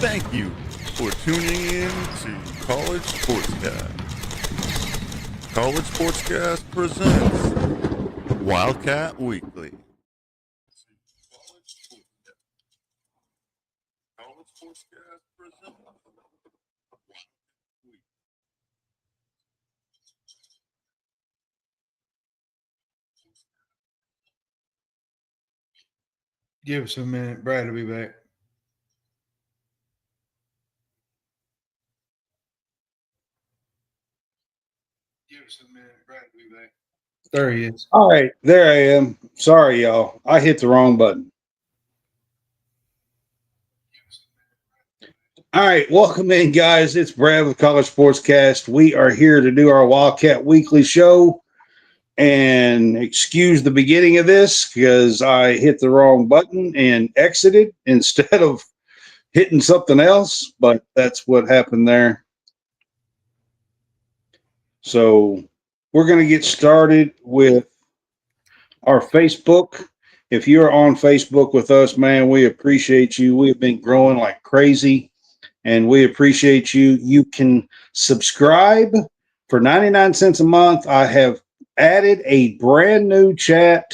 Thank you for tuning in to College SportsCast. College SportsCast presents Wildcat Weekly. College SportsCast presents Give us a minute. Brad will be back. Give us a minute. Brad will be back. There he is. All right, there I am. Sorry, y'all. I hit the wrong button. All right, welcome in, guys. It's Brad with College Sportscast. We are here to do our Wildcat Weekly show. And excuse the beginning of this because I hit the wrong button and exited instead of hitting something else, but that's what happened there. So we're going to get started with our Facebook. If you're on Facebook with us, man, we appreciate you. We have been growing like crazy, and we appreciate you. You can subscribe for 99 cents a month. I have added a brand new chat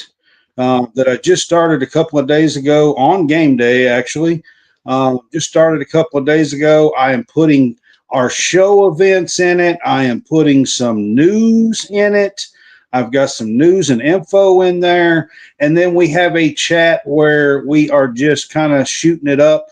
that I just started a couple of days ago on game day, actually. Just started a couple of days ago. I am putting our show events in it. I am putting some news in it. I've got some news and info in there. And then we have a chat where we are just kind of shooting it up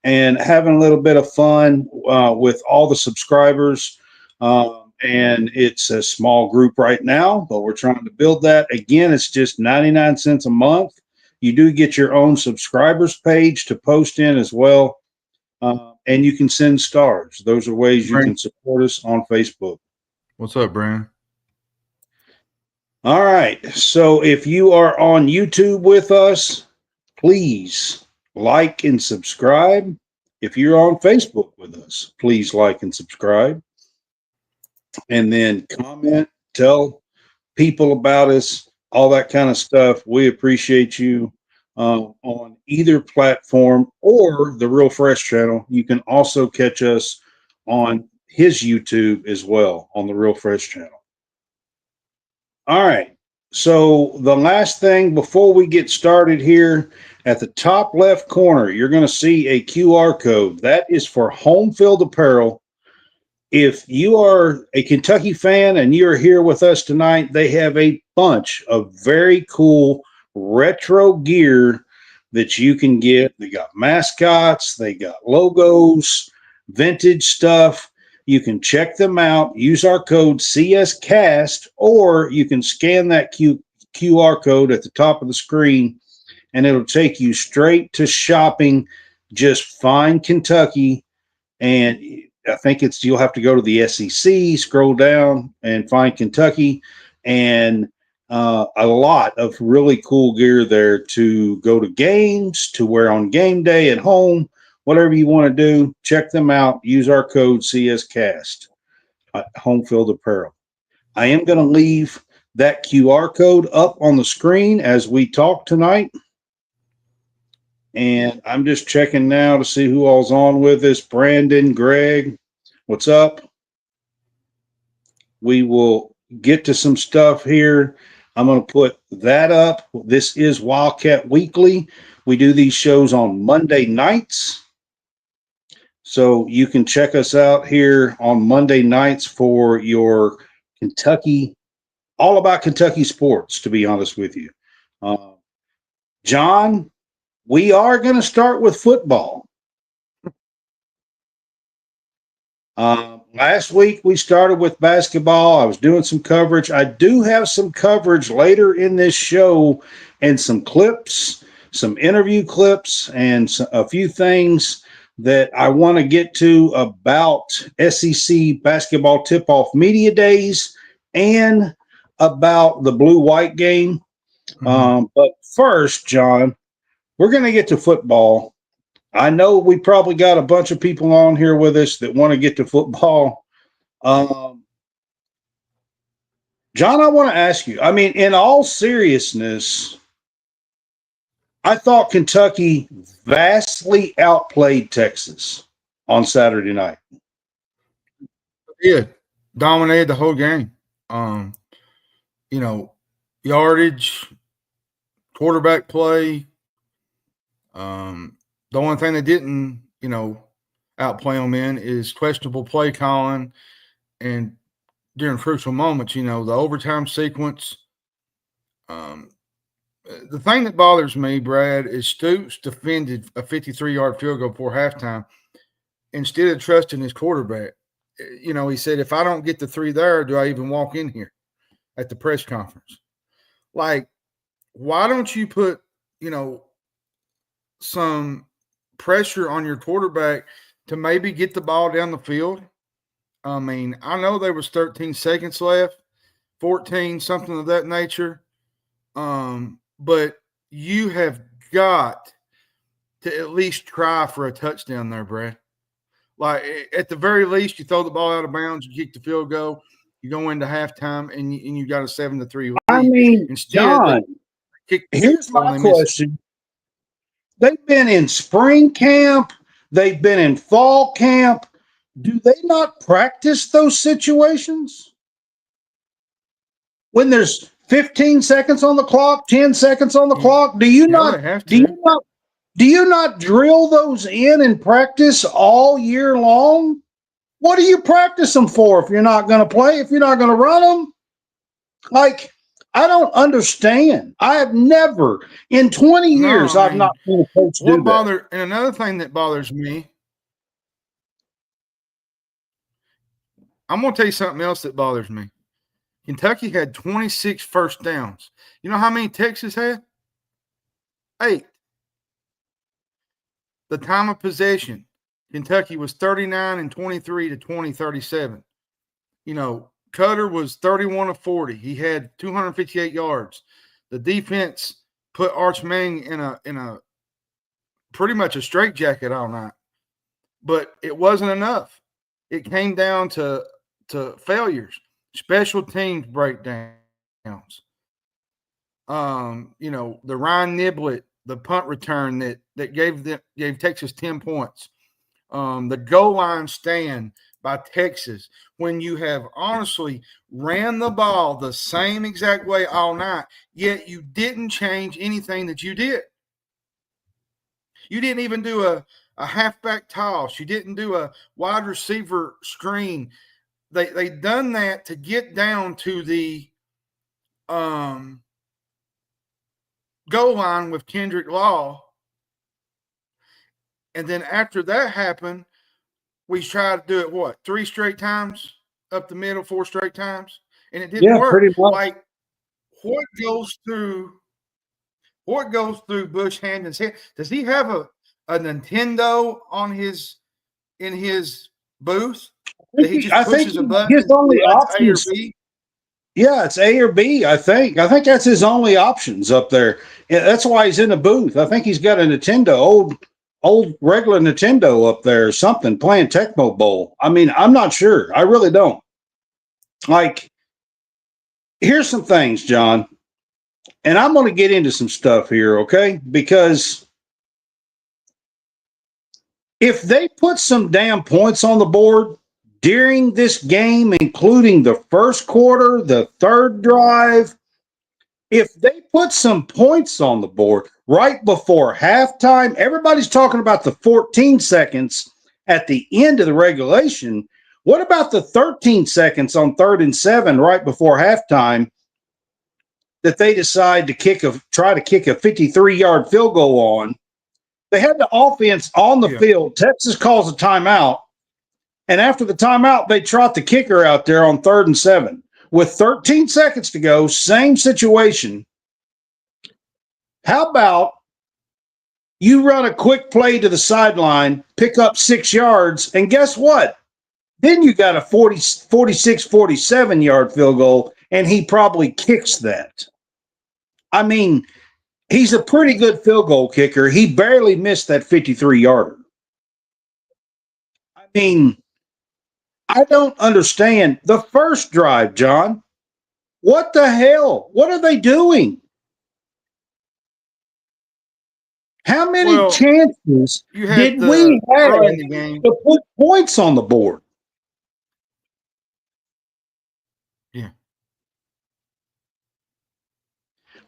and having a little bit of fun with all the subscribers. And it's a small group right now, but we're trying to build that. Again, it's just 99 cents a month. You do get your own subscribers page to post in as well. And you can send stars. Those are ways you can support us on Facebook. What's up, Brandon? All right. So if you are on YouTube with us, please like and subscribe. If you're on Facebook with us, please like and subscribe. And then comment, tell people about us, all that kind of stuff. We appreciate you on either platform or the Real Fresh channel. You can also catch us on his YouTube as well, on the Real Fresh channel. All right. So the last thing before we get started here, at the top left corner, you're going to see a QR code. That is for Home Field Apparel. If you are a Kentucky fan and you're here with us tonight, they have a bunch of very cool retro gear that you can get. They got mascots, they got logos, vintage stuff. You can check them out. Use our code CSCAST, or you can scan that QR code at the top of the screen, and it'll take you straight to shopping. Just find Kentucky, and I think you'll have to go to the SEC, scroll down, and find Kentucky, and a lot of really cool gear there to go to games, to wear on game day at home, whatever you want to do. Check them out. Use our code CSCAST at Home Field Apparel. I am going to leave that QR code up on the screen as we talk tonight. And I'm just checking now to see who all's on with us. Brandon, Greg, what's up? We will get to some stuff here. I'm going to put that up. This is Wildcat Weekly. We do these shows on Monday nights. So you can check us out here on Monday nights for your Kentucky, all about Kentucky sports, to be honest with you. John, we are going to start with football. Last week we started with basketball. I was doing some coverage. I do have some coverage later in this show and some clips, some interview clips, and a few things that I want to get to about SEC basketball tip-off media days and about the blue-white game. But first, John, we're going to get to football. I know we probably got a bunch of people on here with us that want to get to football. John, I want to ask you, I mean, in all seriousness, I thought Kentucky vastly outplayed Texas. on Saturday night. Yeah, dominated the whole game. Yardage, quarterback play. The only thing they didn't, outplay them in is questionable play calling, and during crucial moments, the overtime sequence. The thing that bothers me, Brad, is Stoops defended a 53-yard field goal before halftime instead of trusting his quarterback. He said, if I don't get the 3 there, do I even walk in here at the press conference? Like, why don't you put, some pressure on your quarterback to maybe get the ball down the field? I mean, I know there was 13 seconds left, 14, something of that nature. But you have got to at least try for a touchdown there, Brad. Like, at the very least, you throw the ball out of bounds, you kick the field goal, you go into halftime, and you got a 7-3 lead. I mean, Instead, John, here's my question. They've been in spring camp. They've been in fall camp. Do they not practice those situations? When there's 15 seconds on the clock, 10 seconds on the clock, do you not drill those in practice all year long? What do you practice them for if you're not going to play, if you're not going to run them? Like, I don't understand. I have never, in 20 years, I've not seen a coach do that. And another thing that bothers me, I'm going to tell you something else that bothers me. Kentucky had 26 first downs. You know how many Texas had? 8. The time of possession, Kentucky was 39 and 23 to 20-37. Cutter was 31 of 40. He had 258 yards. The defense put Arch Manning in a pretty much a straitjacket all night. But it wasn't enough. It came down to failures, special teams breakdowns. The Ryan Niblett, the punt return that gave Texas 10 points. The goal line stand by Texas, when you have honestly ran the ball the same exact way all night, yet you didn't change anything that you did. You didn't even do a halfback toss. You didn't do a wide receiver screen. They done that to get down to the goal line with Kendrick Law. And then after that happened, we tried to do it, 3 straight times up the middle, 4 straight times, and it didn't work. Pretty much. Like, what goes through Bush Hamden's head? Does he have a Nintendo in his booth? I think his only options. Yeah, it's A or B. I think that's his only options up there. Yeah, that's why he's in the booth. I think he's got a Nintendo, old regular Nintendo up there or something, playing Tecmo Bowl. I mean, I'm not sure. I really don't. Like, here's some things, John, and I'm going to get into some stuff here, okay? Because if they put some damn points on the board during this game, including the first quarter, the third drive, if they put some points on the board right before halftime, everybody's talking about the 14 seconds at the end of the regulation. What about the 13 seconds on 3rd and 7 right before halftime that they decide to try to kick a 53-yard field goal on? They had the offense on the field. Texas calls a timeout. And after the timeout, they trot the kicker out there on 3rd and 7. With 13 seconds to go, same situation. How about you run a quick play to the sideline, pick up 6 yards, and guess what? Then you got a 46, 47-yard field goal, and he probably kicks that. I mean, he's a pretty good field goal kicker. He barely missed that 53-yarder. I mean, I don't understand. The first drive, John, what the hell? What are they doing? How many Well, chances you had did we have early in the game. to put points on the board? Yeah.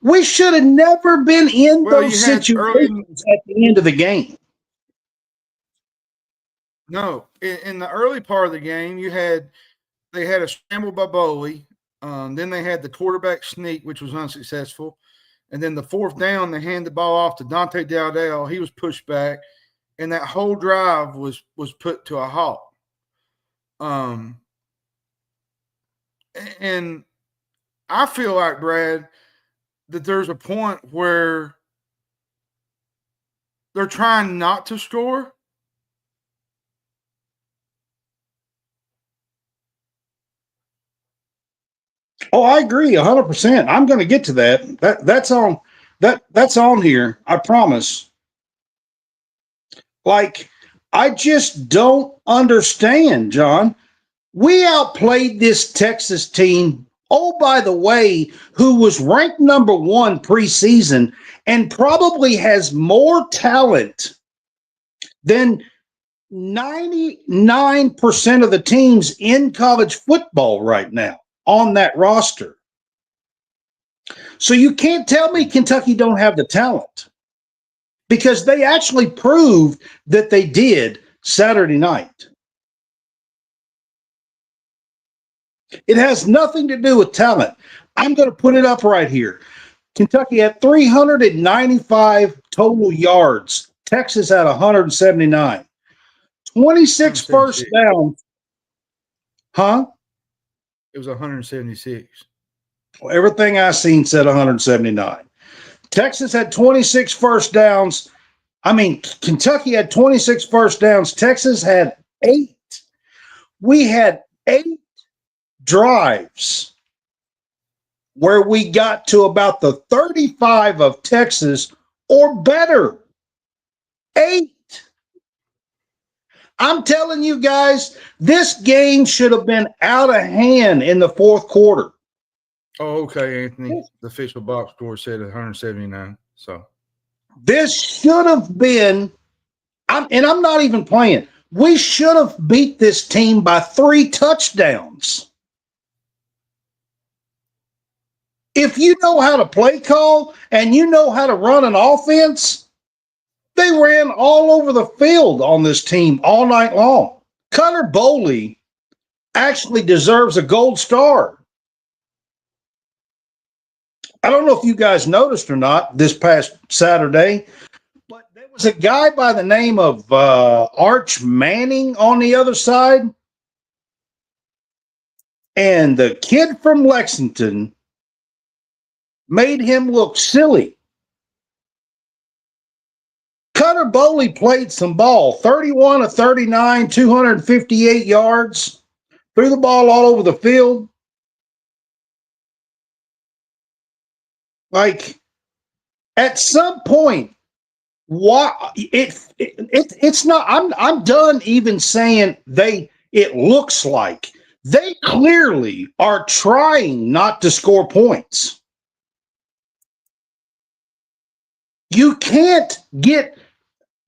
We should have never been in Well, those you had early in, situations at the end of the game. no, in the early part of the game, they had a scramble by Boley. Then they had the quarterback sneak, which was unsuccessful. And then the fourth down, they handed the ball off to Dante Dowdell. He was pushed back, and that whole drive was put to a halt. And I feel like, Brad, that there's a point where they're trying not to score. Oh, I agree 100%. I'm going to get to that. That's on here. I promise. Like, I just don't understand, John. We outplayed this Texas team. Oh, by the way, who was ranked number 1 preseason and probably has more talent than 99% of the teams in college football right now on that roster. So you can't tell me Kentucky don't have the talent, because they actually proved that they did Saturday night. It has nothing to do with talent. I'm going to put it up right here. Kentucky had 395 total yards. Texas had 179. 26 first downs. Huh? It was 176. Well, everything I seen said 179. Texas had 26 first downs. Kentucky had 26 first downs. Texas had 8. We had 8 drives where we got to about the 35 of Texas or better. 8. I'm telling you guys, this game should have been out of hand in the fourth quarter. Oh, okay, Anthony. The official box score said 179. So this should have been, and I'm not even playing. We should have beat this team by 3 touchdowns. If you know how to play call and you know how to run an offense, they ran all over the field on this team all night long. Connor Boley actually deserves a gold star. I don't know if you guys noticed or not this past Saturday, but there was a guy by the name of Arch Manning on the other side. And the kid from Lexington made him look silly. Connor Boley played some ball, 31 of 39, 258 yards, threw the ball all over the field. Like, at some point, it's not. I'm done even saying it looks like they clearly are trying not to score points. You can't get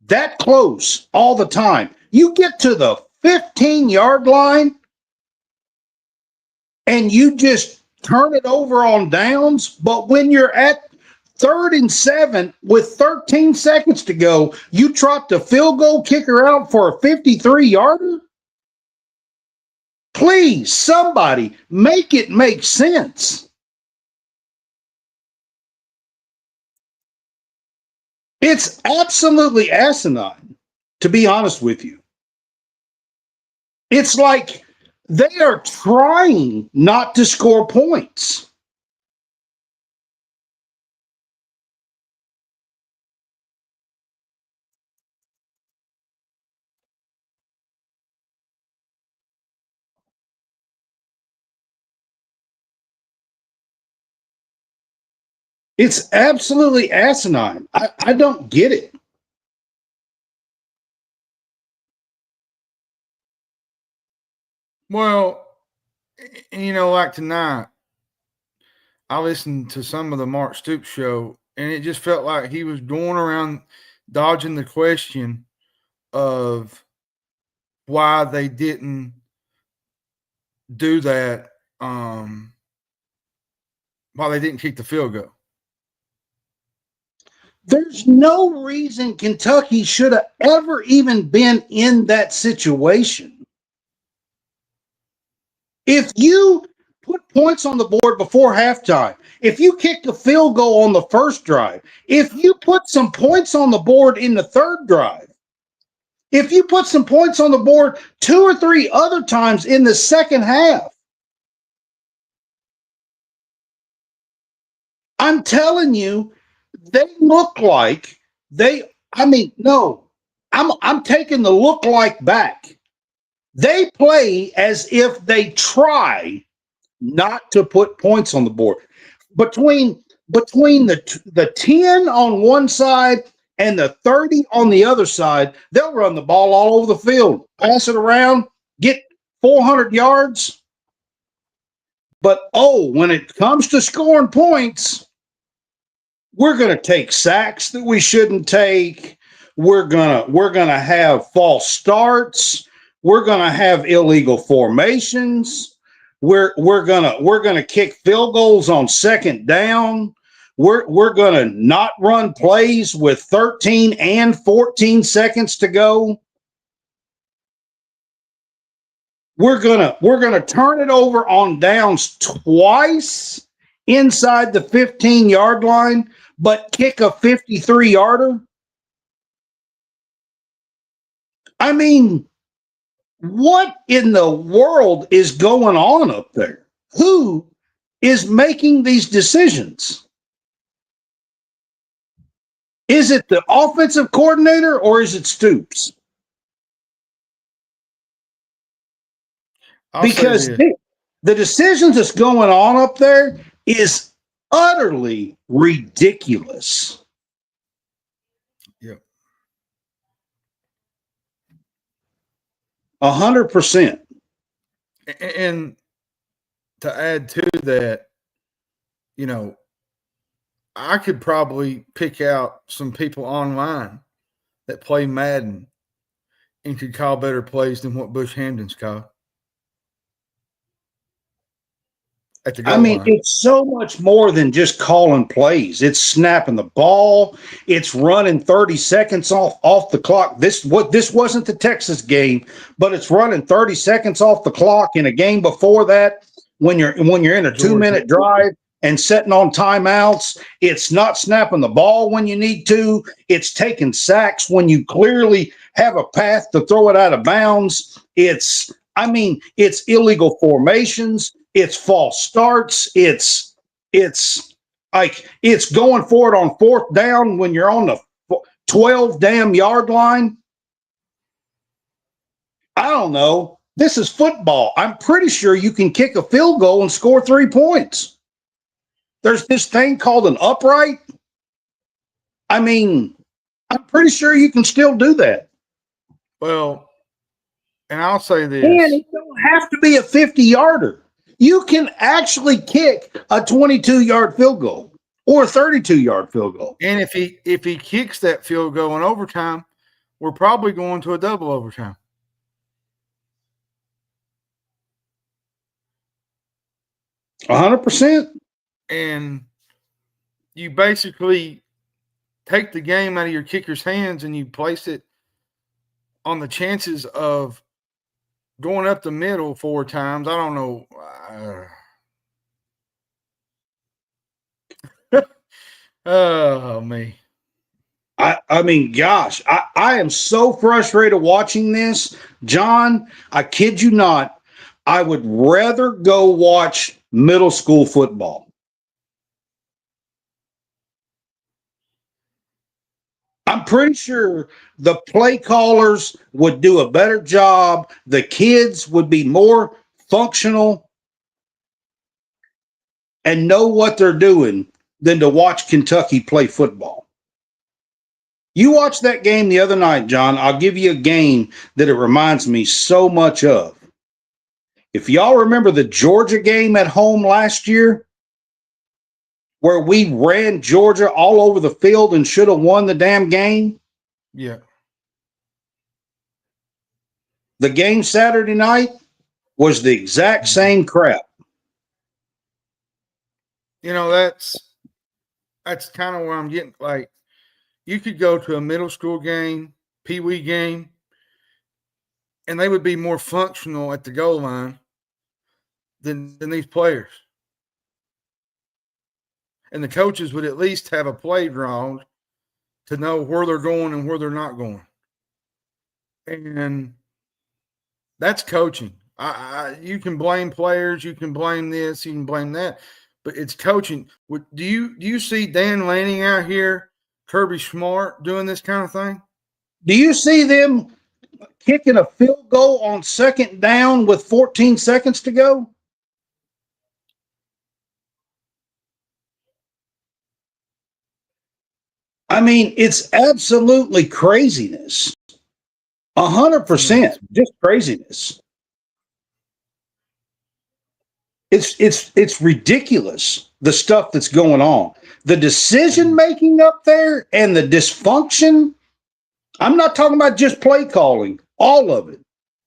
that close all the time. You get to the 15-yard line and you just turn it over on downs. But when you're at 3rd and 7 with 13 seconds to go, you trot the field goal kicker out for a 53-yarder? Please, somebody, make it make sense. It's absolutely asinine, to be honest with you. It's like they are trying not to score points. It's absolutely asinine. I don't get it. Well, like tonight, I listened to some of the Mark Stoops show, and it just felt like he was going around dodging the question of why they didn't do that, why they didn't kick the field goal. There's no reason Kentucky should have ever even been in that situation. If you put points on the board before halftime, if you kicked a field goal on the first drive, if you put some points on the board in the third drive, if you put some points on the board 2 or 3 other times in the second half, I'm telling you, they look like I'm taking the look like back. They play as if they try not to put points on the board. Between the 10 on one side and the 30 on the other side, they'll run the ball all over the field, pass it around, get 400 yards. But when it comes to scoring points, we're going to take sacks that we shouldn't take. We're going to have false starts. We're going to have illegal formations. We're going to kick field goals on second down. We're going to not run plays with 13 and 14 seconds to go. We're going to turn it over on downs twice inside the 15-yard line, but kick a 53-yarder. I mean, what in the world is going on up there? Who is making these decisions? Is it the offensive coordinator or is it Stoops? Because the decisions that's going on up there is utterly ridiculous. Yep. 100%. And to add to that, I could probably pick out some people online that play Madden and could call better plays than what Bush Hamden's called. It's so much more than just calling plays. It's snapping the ball. It's running 30 seconds off the clock. This wasn't the Texas game, but it's running 30 seconds off the clock in a game before that when you're in a 2-minute drive and setting on timeouts. It's not snapping the ball when you need to. It's taking sacks when you clearly have a path to throw it out of bounds. It's illegal formations. It's false starts. It's going for it on fourth down when you're on the 12 damn yard line. I don't know. This is football. I'm pretty sure you can kick a field goal and score 3 points. There's this thing called an upright. I'm pretty sure you can still do that. Well, and I'll say this. And it don't have to be a 50-yarder. You can actually kick a 22-yard field goal or a 32-yard field goal. And if he kicks that field goal in overtime, we're probably going to a double overtime. %. And you basically take the game out of your kicker's hands and you place it on the chances of going up the middle 4 times. I don't know. Oh, me. Gosh, I am so frustrated watching this. John, I kid you not, I would rather go watch middle school football. I'm pretty sure the play callers would do a better job. The kids would be more functional and know what they're doing than to watch Kentucky play football. You watched that game the other night, John. I'll give you a game that it reminds me so much of. If y'all remember the Georgia game at home last year, where we ran Georgia all over the field and should have won the damn game. Yeah. The game Saturday night was the exact same crap. You know, that's kind of where I'm getting. Like, you could go to a middle school game, pee wee game, and they would be more functional at the goal line than these players. And the coaches would at least have a play drawn to know where they're going and where they're not going. And that's coaching. You can blame players, you can blame this, you can blame that, but it's coaching. Do you see Dan Lanning out here, Kirby Smart doing this kind of thing? Do you see them kicking a field goal on second down with 14 seconds to go? I mean, it's absolutely craziness. 100%, just craziness. It's ridiculous, the stuff that's going on. The decision making up there and the dysfunction. I'm not talking about just play calling. All of it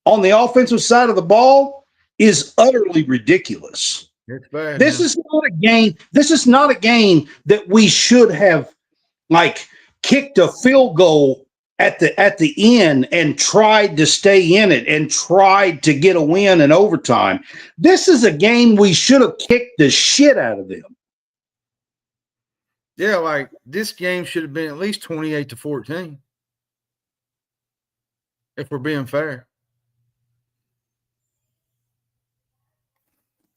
on the offensive side of the ball is utterly ridiculous. It's bad. This is not a game. This is not a game that we should have like kicked a field goal at the end and tried to stay in it and tried to get a win in overtime. This is a game we should have kicked the shit out of them. Yeah, like this game should have been at least 28-14. If we're being fair.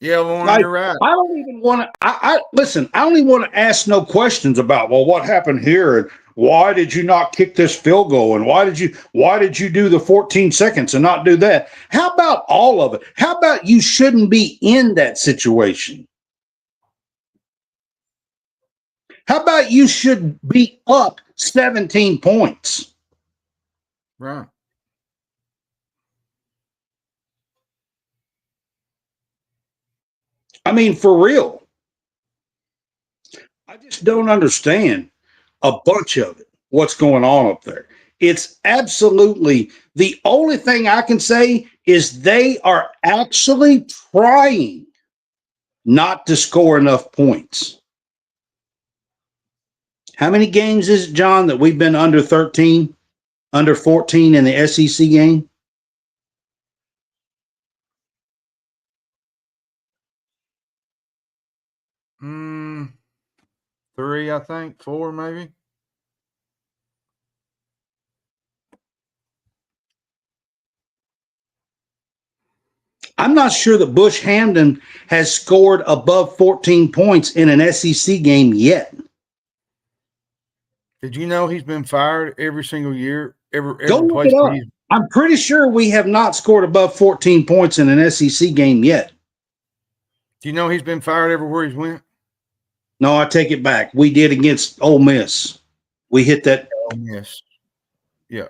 Yeah, Lauren, you're right. I don't even want to. I listen. I don't even want to ask no questions about what happened here and why did you not kick this field goal and why did you do the 14 seconds and not do that? How about all of it? How about you shouldn't be in that situation? How about you should be up 17 points? Right. I mean, for real. I just don't understand a bunch of it, what's going on up there. It's absolutely the only thing I can say is they are actually trying not to score enough points. How many games is it, John, that we've been under 13, under 14 in the SEC game? Three, I think. Four, maybe. I'm not sure that Bush Hamden has scored above 14 points in an SEC game yet. Did you know he's been fired every single year? Every Go look place it up. I'm pretty sure we have not scored above 14 points in an SEC game yet. Do you know he's been fired everywhere he's went? No, I take it back. We did against Ole Miss. We hit that. Ole Miss. Yeah.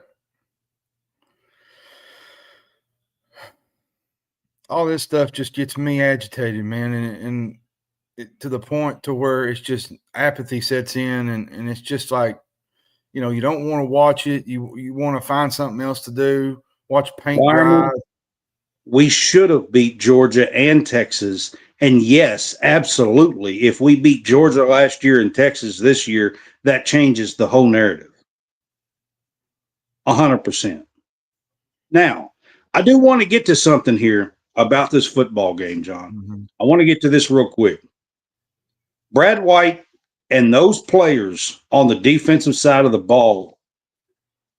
All this stuff just gets me agitated, man, and to the point to where it's just apathy sets in, and it's just like, you know, you don't want to watch it. You want to find something else to do. Watch paint dry. We should have beat Georgia and Texas. And yes, absolutely. If we beat Georgia last year and Texas this year, that changes the whole narrative. 100%. Now, I do want to get to something here about this football game, John. Mm-hmm. I want to get to this real quick. Brad White and those players on the defensive side of the ball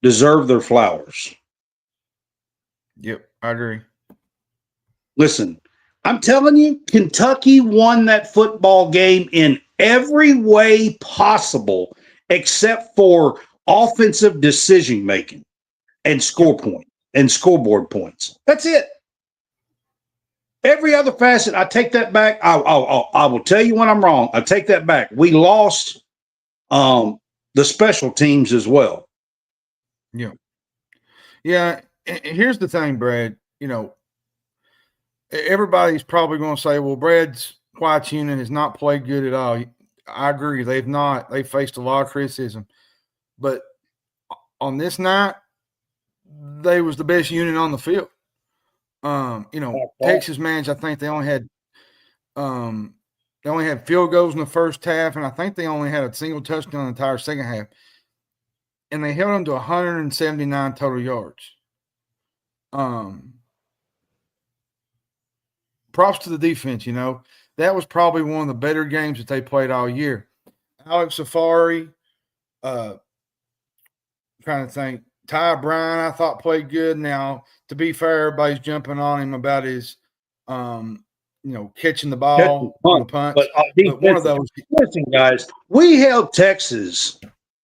deserve their flowers. Yep, I agree. Listen, I'm telling you, Kentucky won that football game in every way possible except for offensive decision making and scoreboard points. That's it. Every other facet, I take that back. I will tell you when I'm wrong. I take that back. We lost the special teams as well. Yeah. Yeah. Here's the thing, Brad. You know, everybody's probably going to say, well, Brad's White's unit has not played good at all. I agree. They've not. They faced a lot of criticism. But on this night, they was the best unit on the field. Texas managed. I think they only had field goals in the first half, and I think they only had a single touchdown in the entire second half. And they held them to 179 total yards. Props to the defense. That was probably one of the better games that they played all year. Alex Safari, trying to think. Ty Bryan, I thought played good. Now, to be fair, everybody's jumping on him about his, catching the ball on the punt. But one of those. Listen, guys, we held Texas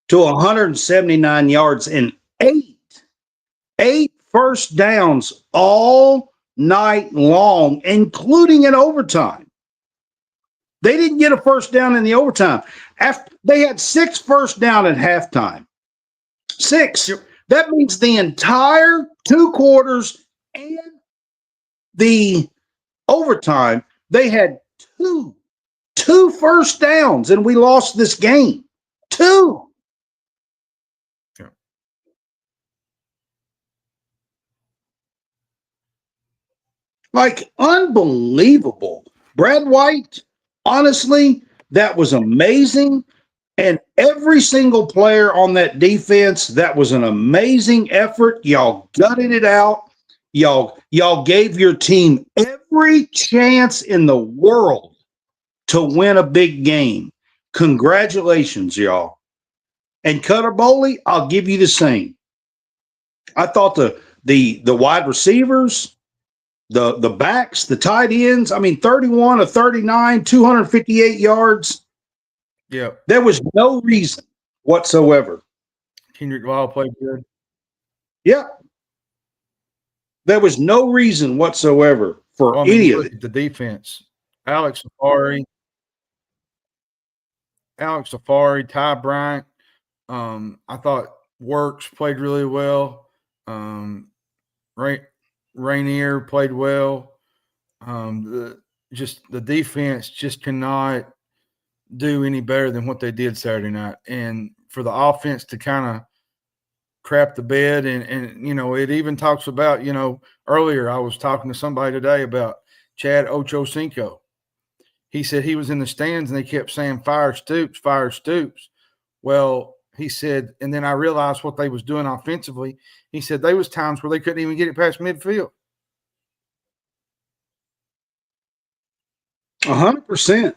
to 179 yards and eight first downs all night long, including in overtime. They didn't get a first down in the overtime. After they had 6 first down at halftime. 6. Yep. That means the entire 2 quarters and the overtime, they had two first downs, and we lost this game. 2. Yeah. Like, unbelievable. Brad White, honestly, that was amazing. And every single player on that defense, that was an amazing effort. Y'all gutted it out. Y'all gave your team every chance in the world to win a big game. Congratulations, y'all. And Cutter Boley, I'll give you the same. I thought the wide receivers, the backs, the tight ends, 31 of 39, 258 yards. Yeah. There was no reason whatsoever. Kendrick Law played good. Yeah. There was no reason whatsoever for any of it. The defense. Alex Safari, Ty Bryant. I thought Works played really well. Rainier played well. The defense just cannot do any better than what they did Saturday night. And for the offense to kind of crap the bed, and it even talks about, earlier I was talking to somebody today about Chad Ochocinco. He said he was in the stands and they kept saying fire Stoops, fire Stoops. Well, he said, and then I realized what they was doing offensively. He said there was times where they couldn't even get it past midfield. 100%.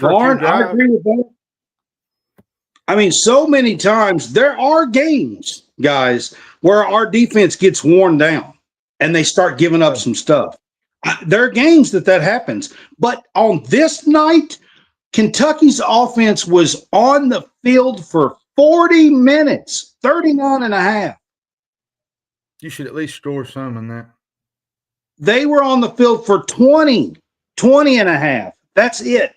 Lauren, I agree with that. So many times there are games, guys, where our defense gets worn down and they start giving up some stuff. There are games that happens. But on this night, Kentucky's offense was on the field for 40 minutes, 39 and a half. You should at least score some in that. They were on the field for 20 and a half. That's it.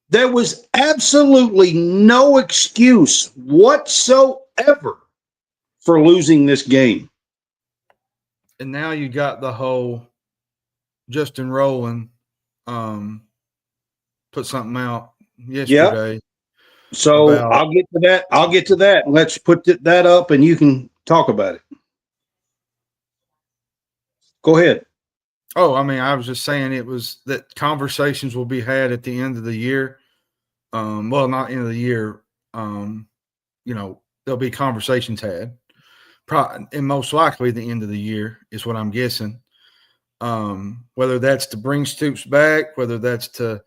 There was absolutely no excuse whatsoever for losing this game. And now you got the whole Justin Rowland put something out yesterday. Yep. So I'll get to that. Let's put that up and you can talk about it. Go ahead. Oh, I was just saying it was that conversations will be had at the end of the year. Well, not end of the year. There'll be conversations had. And most likely the end of the year is what I'm guessing. Whether that's to bring Stoops back, whether that's to,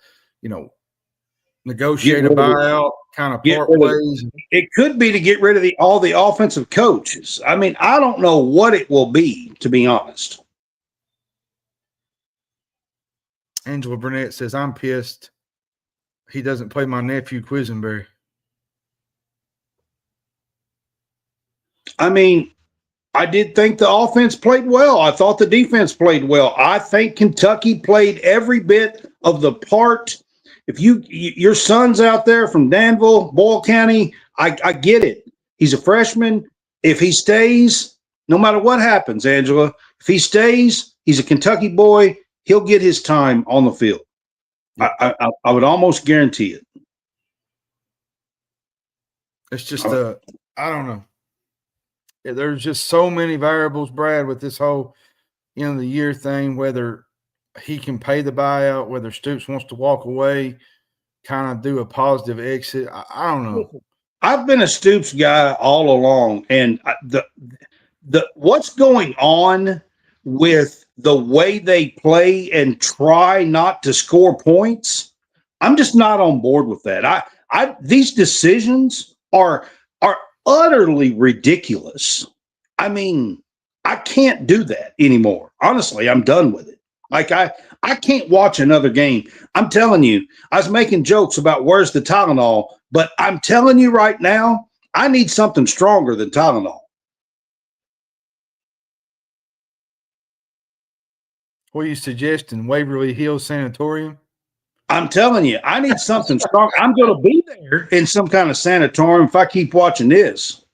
negotiate a buyout, kind of part ways. It could be to get rid of all the offensive coaches. I don't know what it will be, to be honest. Angela Burnett says, I'm pissed he doesn't play my nephew Quisenberry. I did think the offense played well. I thought the defense played well. I think Kentucky played every bit of the part. If your son's out there from Danville, Boyle County, I get it. He's a freshman. If he stays, no matter what happens, Angela, if he stays, he's a Kentucky boy. He'll get his time on the field. I would almost guarantee it. It's just I don't know. There's just so many variables, Brad, with this whole end of the year thing, whether he can pay the buyout, whether Stoops wants to walk away, kind of do a positive exit. I don't know. I've been a Stoops guy all along, and the what's going on with the way they play and try not to score points, I'm just not on board with that. These decisions are utterly ridiculous. I mean, I can't do that anymore. Honestly, I'm done with it. Like I can't watch another game. I'm telling you, I was making jokes about where's the Tylenol, but I'm telling you right now, I need something stronger than Tylenol. What are you suggesting? Waverly Hills Sanatorium? I'm telling you, I need something strong. I'm going to be there in some kind of sanatorium if I keep watching this.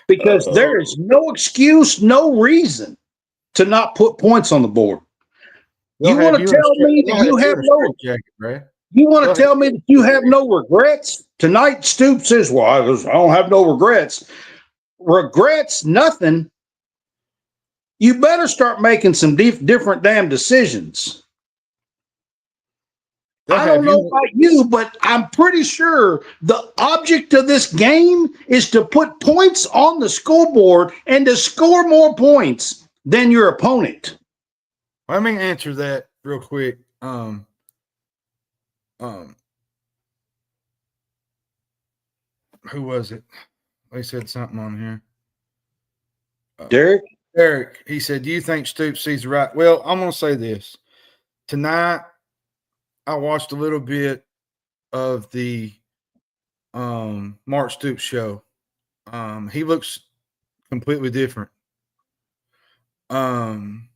Because there is no excuse, no reason to not put points on the board. You want to tell me that you have no jacket, right? You want to tell me that you have no regrets? Tonight, Stoops says, well, I don't have no regrets. Regrets, nothing. You better start making some different damn decisions. I don't know about you, but I'm pretty sure the object of this game is to put points on the scoreboard and to score more points than your opponent. Let me answer that real quick. Who was it? They said something on here. Derek, he said, do you think Stoops sees the right? Well, I'm going to say this. Tonight, I watched a little bit of the Mark Stoops show. He looks completely different than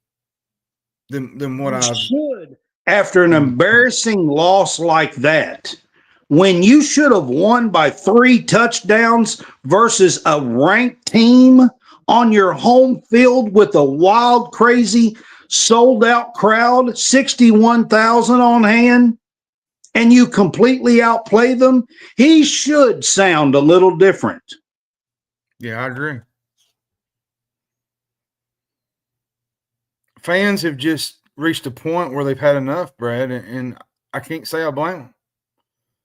what I should. After an embarrassing loss like that, when you should have won by 3 touchdowns versus a ranked team on your home field with a wild, crazy, sold-out crowd, 61,000 on hand, and you completely outplay them, he should sound a little different. Yeah, I agree. Fans have just reached a point where they've had enough, Brad, and I can't say I blame them.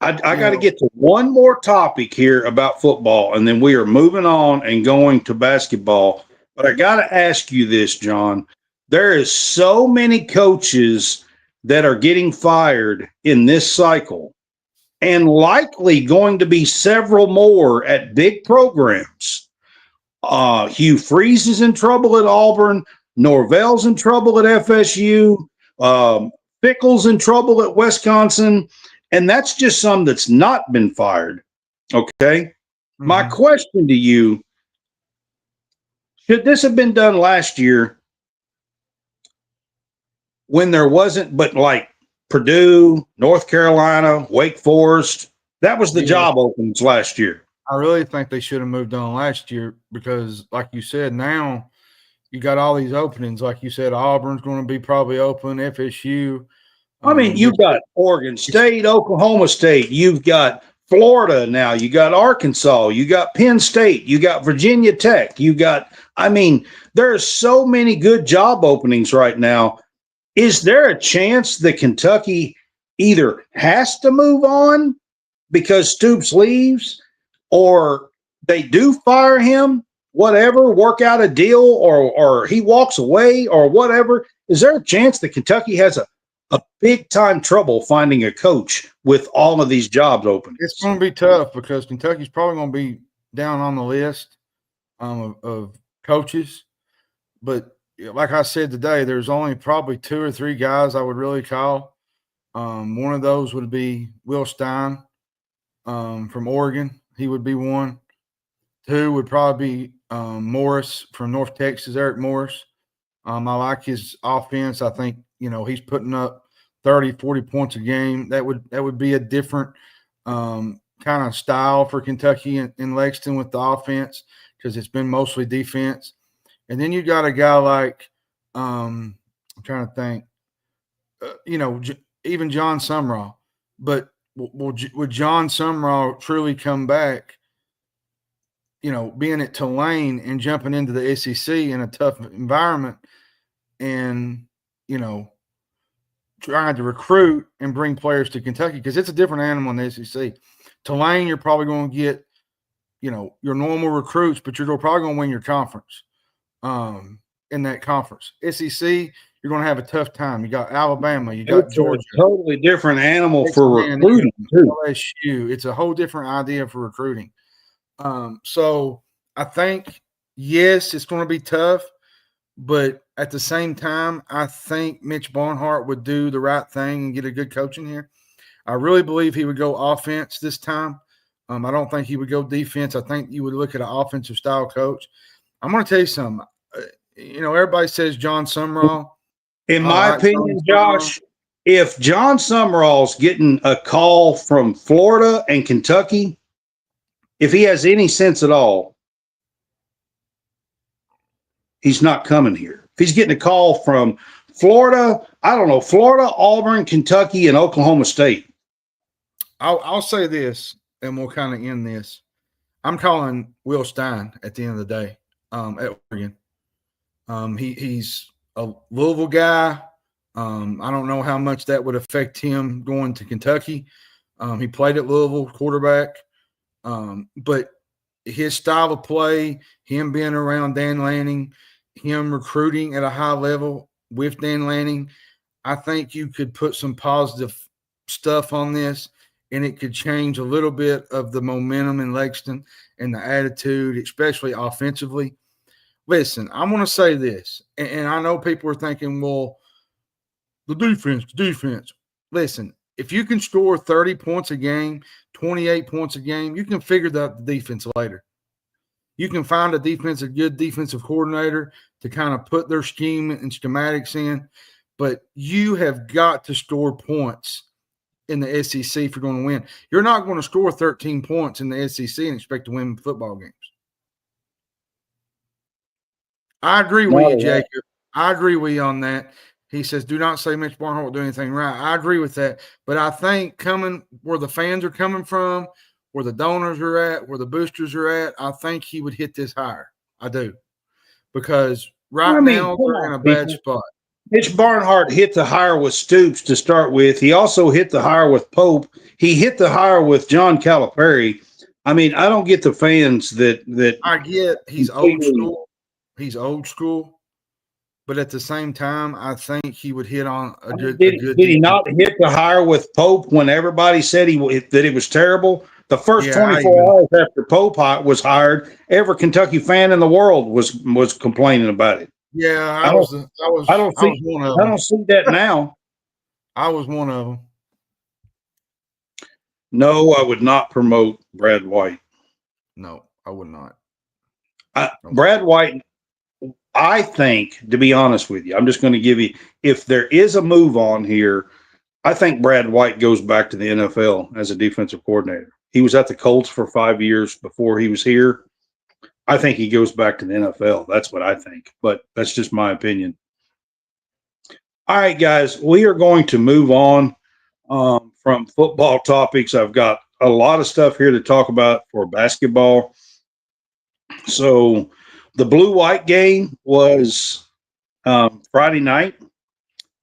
I got to get to one more topic here about football, and then we are moving on and going to basketball. But I got to ask you this, John. There is so many coaches that are getting fired in this cycle, and likely going to be several more at big programs. Hugh Freeze is in trouble at Auburn. Norvell's in trouble at FSU. Fickle's in trouble at Wisconsin. And that's just some that's not been fired. Okay. Mm-hmm. My question to you, should this have been done last year when there wasn't, but like Purdue, North Carolina, Wake Forest, that was the job openings last year. I really think they should have moved on last year because, like you said, now you got all these openings. Like you said, Auburn's going to be probably open, FSU. I mean, you've got Oregon State, Oklahoma State. You've got Florida now. You got Arkansas. You got Penn State. You got Virginia Tech. You got, I mean, there are so many good job openings right now. Is there a chance that Kentucky either has to move on because Stoops leaves, or they do fire him, whatever, work out a deal, or he walks away or whatever? Is there a chance that Kentucky has a big-time trouble finding a coach with all of these jobs open? It's going to be tough because Kentucky's probably going to be down on the list of coaches. But like I said today, there's only probably 2 or 3 guys I would really call. One of those would be Will Stein from Oregon. He would be one. 2 would probably be Morris from North Texas, Eric Morris. I like his offense. I think, he's putting up 30, 40 points a game. That would be a different kind of style for Kentucky in Lexington with the offense because it's been mostly defense. And then you got a guy like I'm trying to think, even John Sumrall. But would John Summerall truly come back, being at Tulane and jumping into the SEC in a tough environment and, trying to recruit and bring players to Kentucky? Because it's a different animal in the SEC. Tulane, you're probably going to get, your normal recruits, but you're probably going to win your conference in that conference. SEC, you're going to have a tough time. You got Alabama, you got Georgia. A totally different animal for recruiting, too. LSU. It's a whole different idea for recruiting. So I think, yes, it's going to be tough, but at the same time, I think Mitch Barnhart would do the right thing and get a good coach in here. I really believe he would go offense this time. I don't think he would go defense. I think you would look at an offensive style coach. I'm going to tell you something. Everybody says John Summerall. In my opinion, Josh, if John Summerall's getting a call from Florida and Kentucky, if he has any sense at all, he's not coming here. If he's getting a call from Florida, Florida, Auburn, Kentucky, and Oklahoma State. I'll say this, and we'll kind of end this. I'm calling Will Stein at the end of the day at Oregon. He's a Louisville guy. I don't know how much that would affect him going to Kentucky. He played at Louisville, quarterback. But his style of play, him being around Dan Lanning, him recruiting at a high level with Dan Lanning, I think you could put some positive stuff on this, and it could change a little bit of the momentum in Lexington and the attitude, especially offensively. Listen, I'm going to say this, and I know people are thinking, well, the defense. Listen, if you can score 30 points a game, 28 points a game, you can figure out the defense later. You can find a good defensive coordinator to kind of put their scheme and schematics in, but you have got to score points in the SEC if you're going to win. You're not going to score 13 points in the SEC and expect to win football games. I agree with you, Jacob. I agree with you on that. He says, do not say Mitch Barnhart will do anything right. I agree with that. But I think coming where the fans are coming from, where the donors are at, where the boosters are at, I think he would hit this higher. I do. Because now they're in a bad spot. Mitch Barnhart hit the higher with Stoops to start with. He also hit the higher with Pope. He hit the higher with John Calipari. I mean, I don't get the fans that I get he's old school. He's old school. But at the same time, I think he would hit on a good. Did he not hit the higher with Pope when everybody said that it was terrible? The first 24 hours after Pope was hired, every Kentucky fan in the world was complaining about it. Yeah, I don't see that now. I was one of them. No, I would not promote Brad White. No, I would not. Brad White, I think, to be honest with you, I'm just going to give you, if there is a move on here, I think Brad White goes back to the NFL as a defensive coordinator. He was at the Colts for 5 years before he was here. I think he goes back to the NFL. That's what I think, but that's just my opinion. All right, guys, we are going to move on from football topics. I've got a lot of stuff here to talk about for basketball. So the blue-white game was Friday night,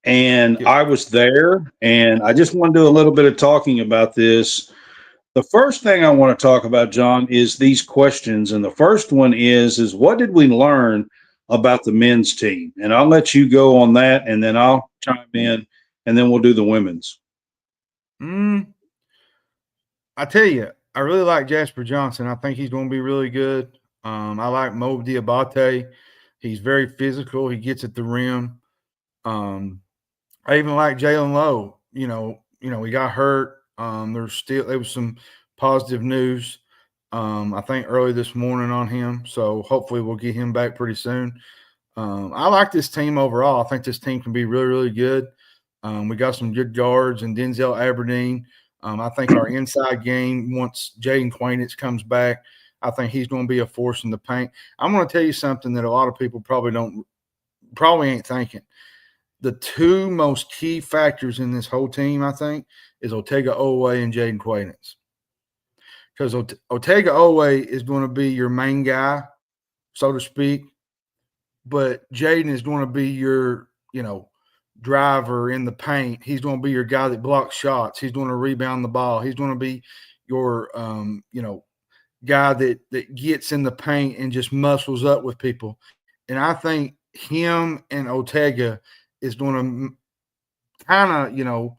and I was there, and I just want to do a little bit of talking about this. The first thing I want to talk about, John, is these questions. And the first one is what did we learn about the men's team? And I'll let you go on that, and then I'll chime in, and then we'll do the women's. I tell you, I really like Jasper Johnson. I think he's going to be really good. I like Mo Diabate. He's very physical. He gets at the rim. I even like Jalen Lowe. He got hurt. There was some positive news, I think early this morning on him. So hopefully we'll get him back pretty soon. I like this team overall. I think this team can be really, really good. We got some good guards and Denzel Aberdeen. I think our inside game, once Jaden Quainitz comes back, I think he's going to be a force in the paint. I'm going to tell you something that a lot of people probably ain't thinking. The two most key factors in this whole team, I think, is Otega Owe and Jaden Quaintance. Because Otega Owe is going to be your main guy, so to speak, but Jaden is going to be your, driver in the paint. He's going to be your guy that blocks shots. He's going to rebound the ball. He's going to be your, guy that gets in the paint and just muscles up with people. And I think him and Otega is going to kind of,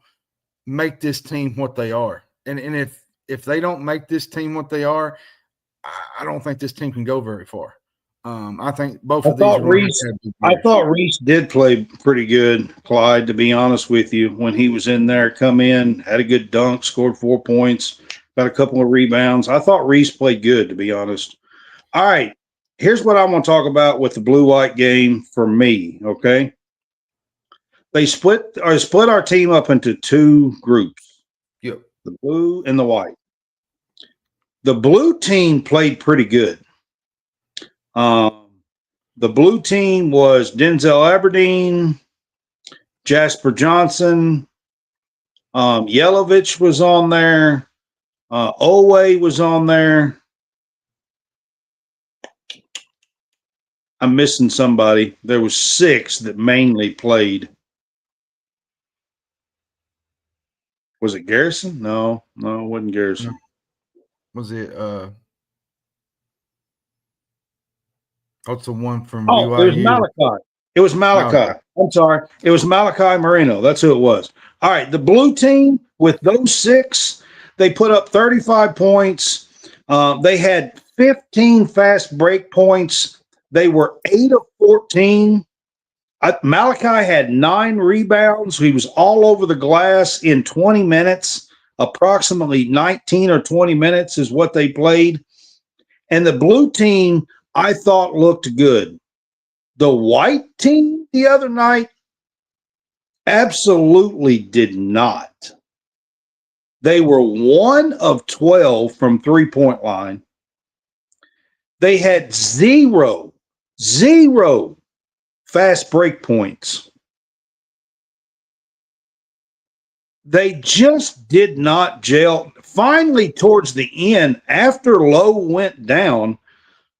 make this team what they are. And if they don't make this team what they are, I don't think this team can go very far. I think both of these are going to have big years. I thought Reese did play pretty good, Clyde, to be honest with you. When he was in there, come in, had a good dunk, scored 4 points, got a couple of rebounds. I thought Reese played good, to be honest. All right, here's what I want to talk about with the blue-white game for me, okay? They split our team up into 2 groups. Yep. The blue and the white. The blue team played pretty good. The blue team was Denzel Aberdeen, Jasper Johnson, Yelovich was on there, Owe was on there. I'm missing somebody. There was 6 that mainly played. Was it Garrison? No, it wasn't Garrison. Was it what's the one from BYU? It was Malachi. It was Malachi. I'm sorry. It was Malachi Marino. That's who it was. All right. The blue team, with those 6, they put up 35 points. They had 15 fast break points. They were 8 of 14. Malachi had 9 rebounds. He was all over the glass in 20 minutes. Approximately 19 or 20 minutes is what they played. And the blue team, I thought, looked good. The white team the other night absolutely did not. They were 1 of 12 from three-point line. They had zero fast break points. They just did not gel. Finally, towards the end, after Lowe went down,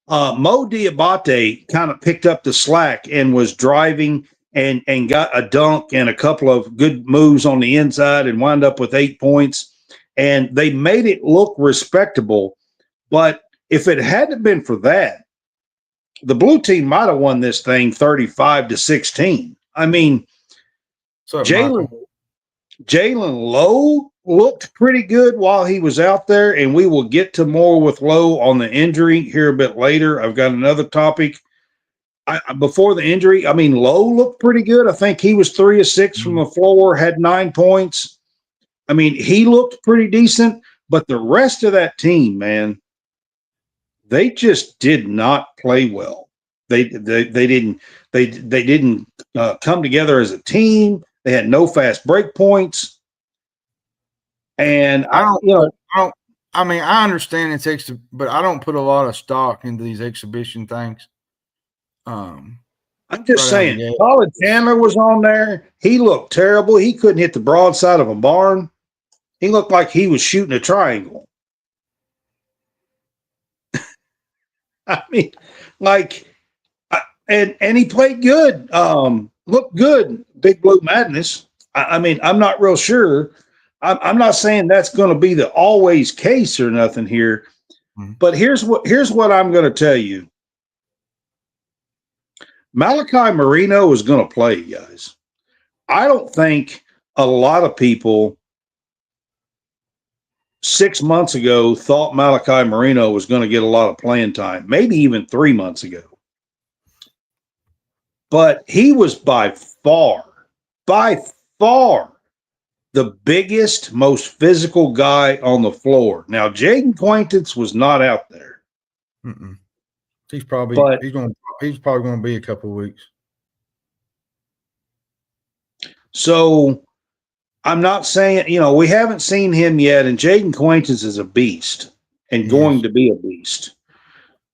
Mo Diabate kind of picked up the slack and was driving and got a dunk and a couple of good moves on the inside and wound up with 8 points. And they made it look respectable. But if it hadn't been for that, the blue team might have won this thing 35-16. I mean, Jalen Lowe looked pretty good while he was out there, and we will get to more with Lowe on the injury here a bit later. I've got another topic. Before the injury, Lowe looked pretty good. I think he was 3 of 6 from the floor, had 9 points. He looked pretty decent, but the rest of that team, man, they just did not play well. They didn't come together as a team. They had no fast break points. And I understand it's but I don't put a lot of stock into these exhibition things. I'm just saying, Colin Chandler was on there. He looked terrible. He couldn't hit the broadside of a barn. He looked like he was shooting a triangle. And he played good. Looked good. Big Blue Madness. I'm not real sure. I'm not saying that's going to be the always case or nothing here, but here's what I'm going to tell you. Malachi Marino is going to play, guys. I don't think a lot of people 6 months ago thought Malachi Marino was going to get a lot of playing time, maybe even 3 months ago. But he was by far the biggest, most physical guy on the floor. Now, Jaden Quaintance was not out there. He's probably going to be a couple of weeks. So I'm not saying, we haven't seen him yet, and Jaden Quaintance is a beast and going to be a beast.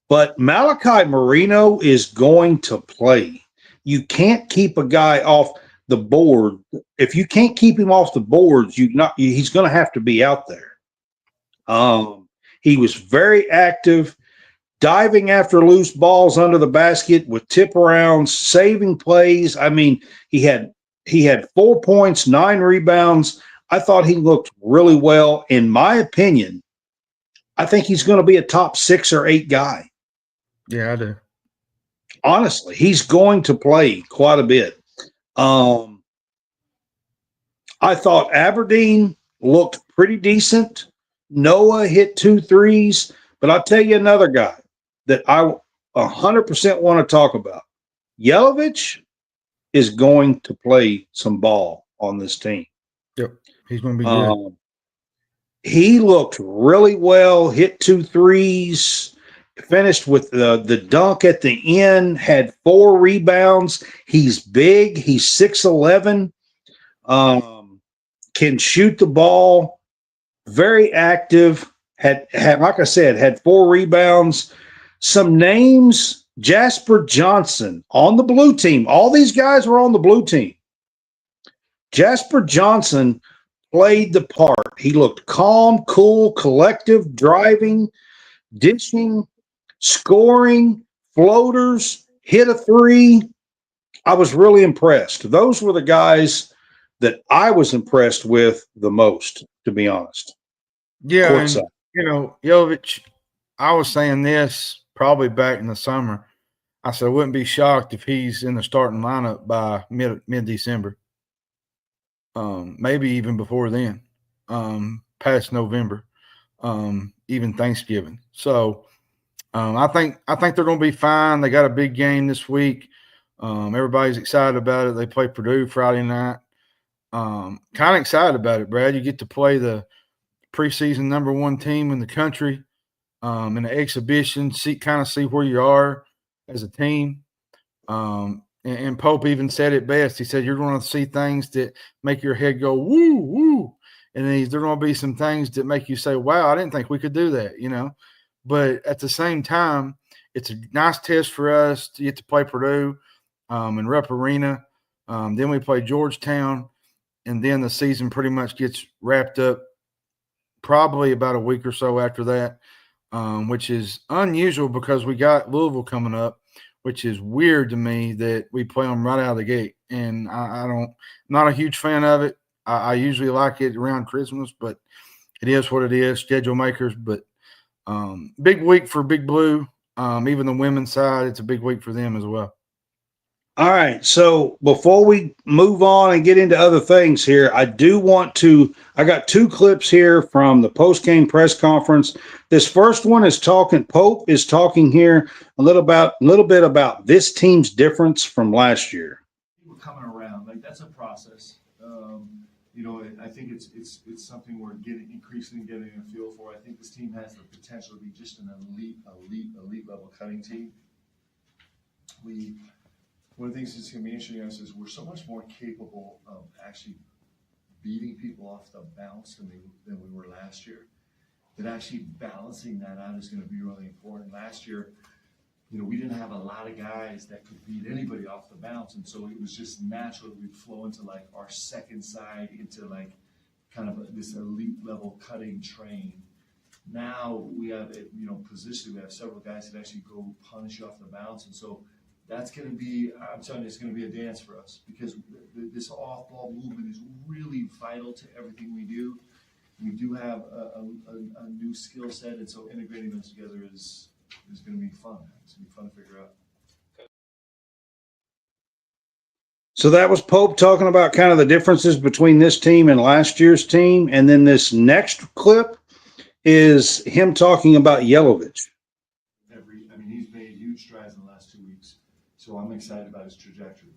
But Malachi Marino is going to play. You can't keep a guy off. the board. If you can't keep him off the boards, he's going to have to be out there. He was very active, diving after loose balls under the basket with tip arounds, saving plays. I mean, he had 4 points, 9 rebounds. I thought he looked really well. In my opinion, I think he's going to be a top 6 or 8 guy. Yeah, I do. Honestly, he's going to play quite a bit. I thought Aberdeen looked pretty decent. Noah hit 2 threes, but I'll tell you another guy that I 100% want to talk about. Yelovich is going to play some ball on this team. Yep, he's going to be good. He looked really well, hit 2 threes, finished with the dunk at the end, had 4 rebounds. He's big. He's 6'11", can shoot the ball, very active, had like I said, had 4 rebounds. Some names, Jasper Johnson on the blue team. All these guys were on the blue team. Jasper Johnson played the part. He looked calm, cool, collective, driving, dishing, scoring, floaters, hit a 3. I was really impressed. Those were the guys that I was impressed with the most, to be honest. Yeah, and, Yelovich, I was saying this probably back in the summer. I said I wouldn't be shocked if he's in the starting lineup by mid-December. Maybe even before then, past November, even Thanksgiving. So I think they're going to be fine. They got a big game this week. Everybody's excited about it. They play Purdue Friday night. Kind of excited about it, Brad. You get to play the preseason number 1 team in the country in the exhibition, see where you are as a team. And Pope even said it best. He said, you're going to see things that make your head go, woo, woo. And then there are going to be some things that make you say, wow, I didn't think we could do that, But at the same time, it's a nice test for us to get to play Purdue in Rupp Arena. Then we play Georgetown. And then the season pretty much gets wrapped up probably about a week or so after that, which is unusual because we got Louisville coming up, which is weird to me that we play them right out of the gate. And I'm not a huge fan of it. I usually like it around Christmas, but it is what it is, schedule makers. But big week for Big Blue. Even the women's side, it's a big week for them as well. All right. So before we move on and get into other things here, I got 2 clips here from the post-game press conference. This first one is Pope is talking here a little bit about this team's difference from last year. We're coming around. That's a process. I think it's something we're increasingly getting a feel for. I think this team has the potential to be just an elite level cutting team. One of the things that's going to be interesting to us is we're so much more capable of actually beating people off the bounce than we were last year. That actually balancing that out is going to be really important. Last year, we didn't have a lot of guys that could beat anybody off the bounce, and so it was just natural that we'd flow into our second side into kind of this elite level cutting train. Now we have positionally we have several guys that actually go punish you off the bounce, and so that's going to be, I'm telling you, it's going to be a dance for us because this off-ball movement is really vital to everything we do. We do have a new skill set, and so integrating those together is going to be fun. It's going to be fun to figure out. So that was Pope talking about kind of the differences between this team and last year's team. And then this next clip is him talking about Yelovich. He's made huge strides in the last 2 weeks. So I'm excited about his trajectory.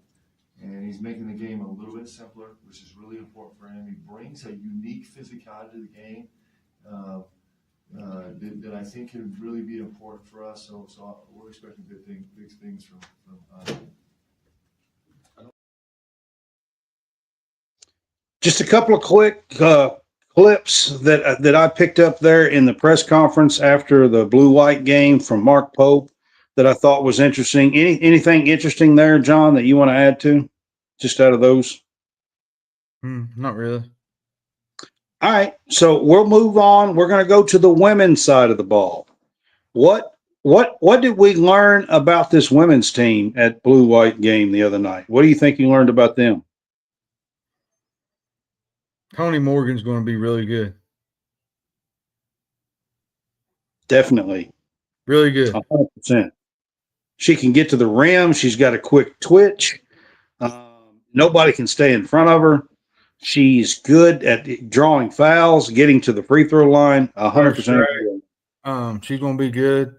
And he's making the game a little bit simpler, which is really important for him. He brings a unique physicality to the game that I think can really be important for us. So we're expecting big things from him. Just a couple of quick clips that I picked up there in the press conference after the blue-white game from Mark Pope that I thought was interesting. Anything interesting there, John, that you want to add to? just out of those? Not really. All right, so we'll move on. We're going to go to the women's side of the ball. What did we learn about this women's team at Blue White game the other night? What do you think you learned about them? Tony Morgan's going to be really good. Definitely. Really good. 100%. She can get to the rim. She's got a quick twitch. Nobody can stay in front of her. She's good at drawing fouls, getting to the free throw line. 100%. She's going to be good.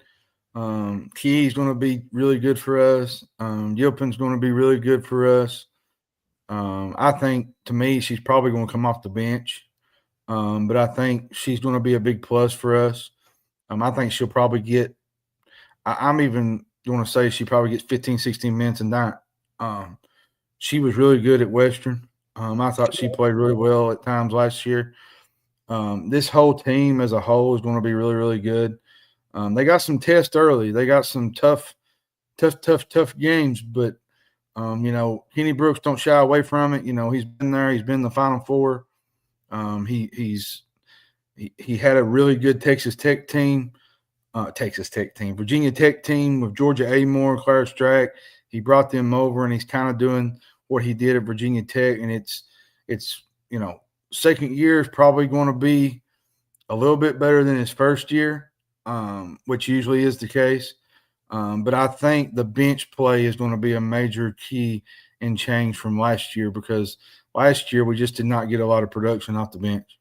Key's going to be really good for us. Gilpin's going to be really good for us. I think, to me, she's probably going to come off the bench. But I think she's going to be a big plus for us. I think she'll probably get – I'm even going to say she probably gets 15, 16 minutes a night. She was really good at Western. I thought she played really well at times last year. This whole team as a whole is going to be really, really good. They got some tests early. They got some tough games, but Kenny Brooks don't shy away from it. He's been there. He's been in the Final Four. He had a really good Texas Tech team, Virginia Tech team with Georgia Amore, Claire Strack. He brought them over, and he's kind of doing what he did at Virginia Tech. And it's second year is probably going to be a little bit better than his first year, which usually is the case. But I think the bench play is going to be a major key and change from last year, because last year we just did not get a lot of production off the bench.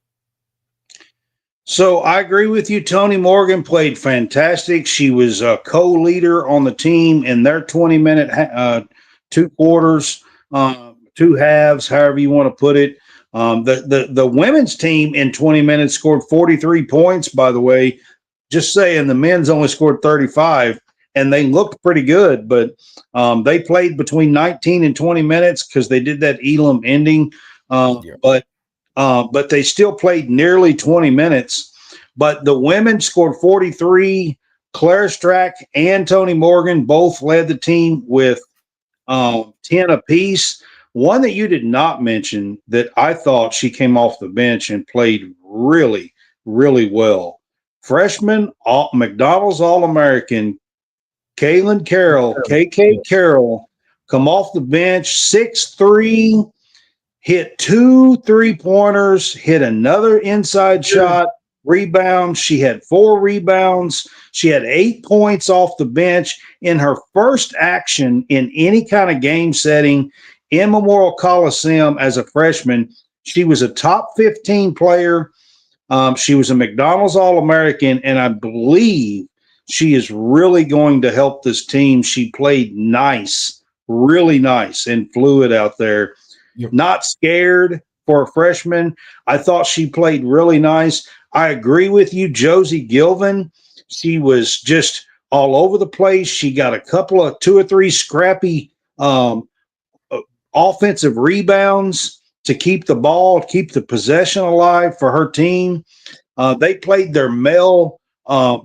So I agree with you. Tony Morgan played fantastic. She was a co-leader on the team in their 20-minute, 2 quarters, 2 halves, however you want to put it. The women's team in 20 minutes scored 43 points, by the way. Just saying, the men's only scored 35, and they looked pretty good. But they played between 19 and 20 minutes because they did that Elam ending. But they still played nearly 20 minutes. But the women scored 43. Claire Strack and Tony Morgan both led the team with 10 apiece. One that you did not mention that I thought she came off the bench and played really, really well. Freshman, McDonald's All-American, Kaylin Carroll, KK Carroll, come off the bench, 6'3", hit 2 3-pointers, hit another inside shot, rebound. She had 4 rebounds. She had 8 points off the bench in her first action in any kind of game setting in Memorial Coliseum as a freshman. She was a top 15 player. She was a McDonald's All-American, and I believe she is really going to help this team. She played nice, really nice and fluid out there. Yep. Not scared for a freshman. I thought she played really nice. I agree with you, Josie Gilvin. She was just all over the place. She got a couple of 2 or 3 scrappy offensive rebounds to keep the ball, keep the possession alive for her team. They played their male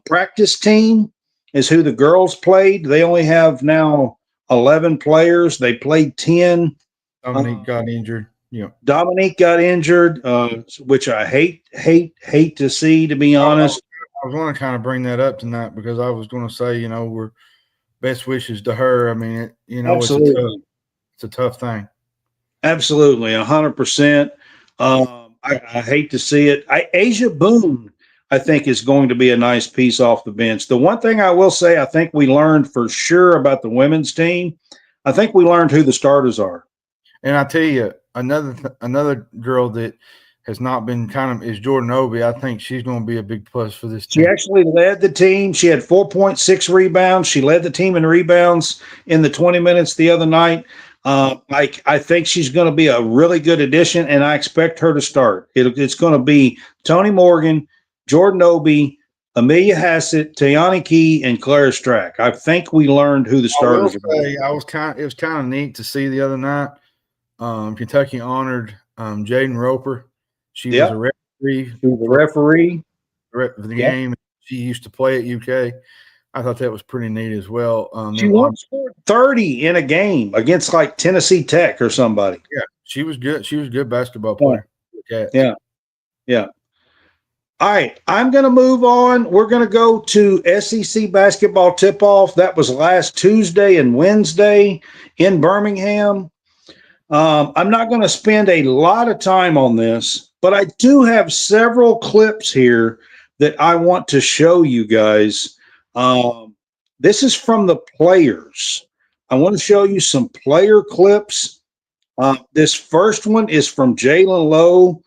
practice team is who the girls played. They only have now 11 players. They played 10. Dominique got injured. Yeah. Dominique got injured, which I hate to see, to be honest. I was going to kind of bring that up tonight because I was going to say, we're best wishes to her. I mean, Absolutely. it's a tough thing. Absolutely, 100%. I hate to see it. Asia Boone, I think, is going to be a nice piece off the bench. The one thing I will say, I think we learned for sure about the women's team, I think we learned who the starters are. And I tell you, another girl that has not been is Jordan Obi. I think she's going to be a big plus for this team. She actually led the team. She had 4.6 rebounds. She led the team in rebounds in the 20 minutes the other night. I think she's going to be a really good addition, and I expect her to start. It's going to be Tony Morgan, Jordan Obi, Amelia Hassett, Tayani Key, and Claire Strack. I think we learned who the starters are. It was kind of neat to see the other night. Kentucky honored Jaden Roper. She was a referee. She was a referee for the game. She used to play at UK. I thought that was pretty neat as well. She once scored 30 in a game against like Tennessee Tech or somebody. Yeah, she was good. She was a good basketball player. Yeah. Yeah. All right, I'm going to move on. We're going to go to SEC basketball tip-off. That was last Tuesday and Wednesday in Birmingham. I'm not going to spend a lot of time on this, but I do have several clips here that I want to show you guys. This is from the players. I want to show you some player clips. This first one is from Jalen Lowe.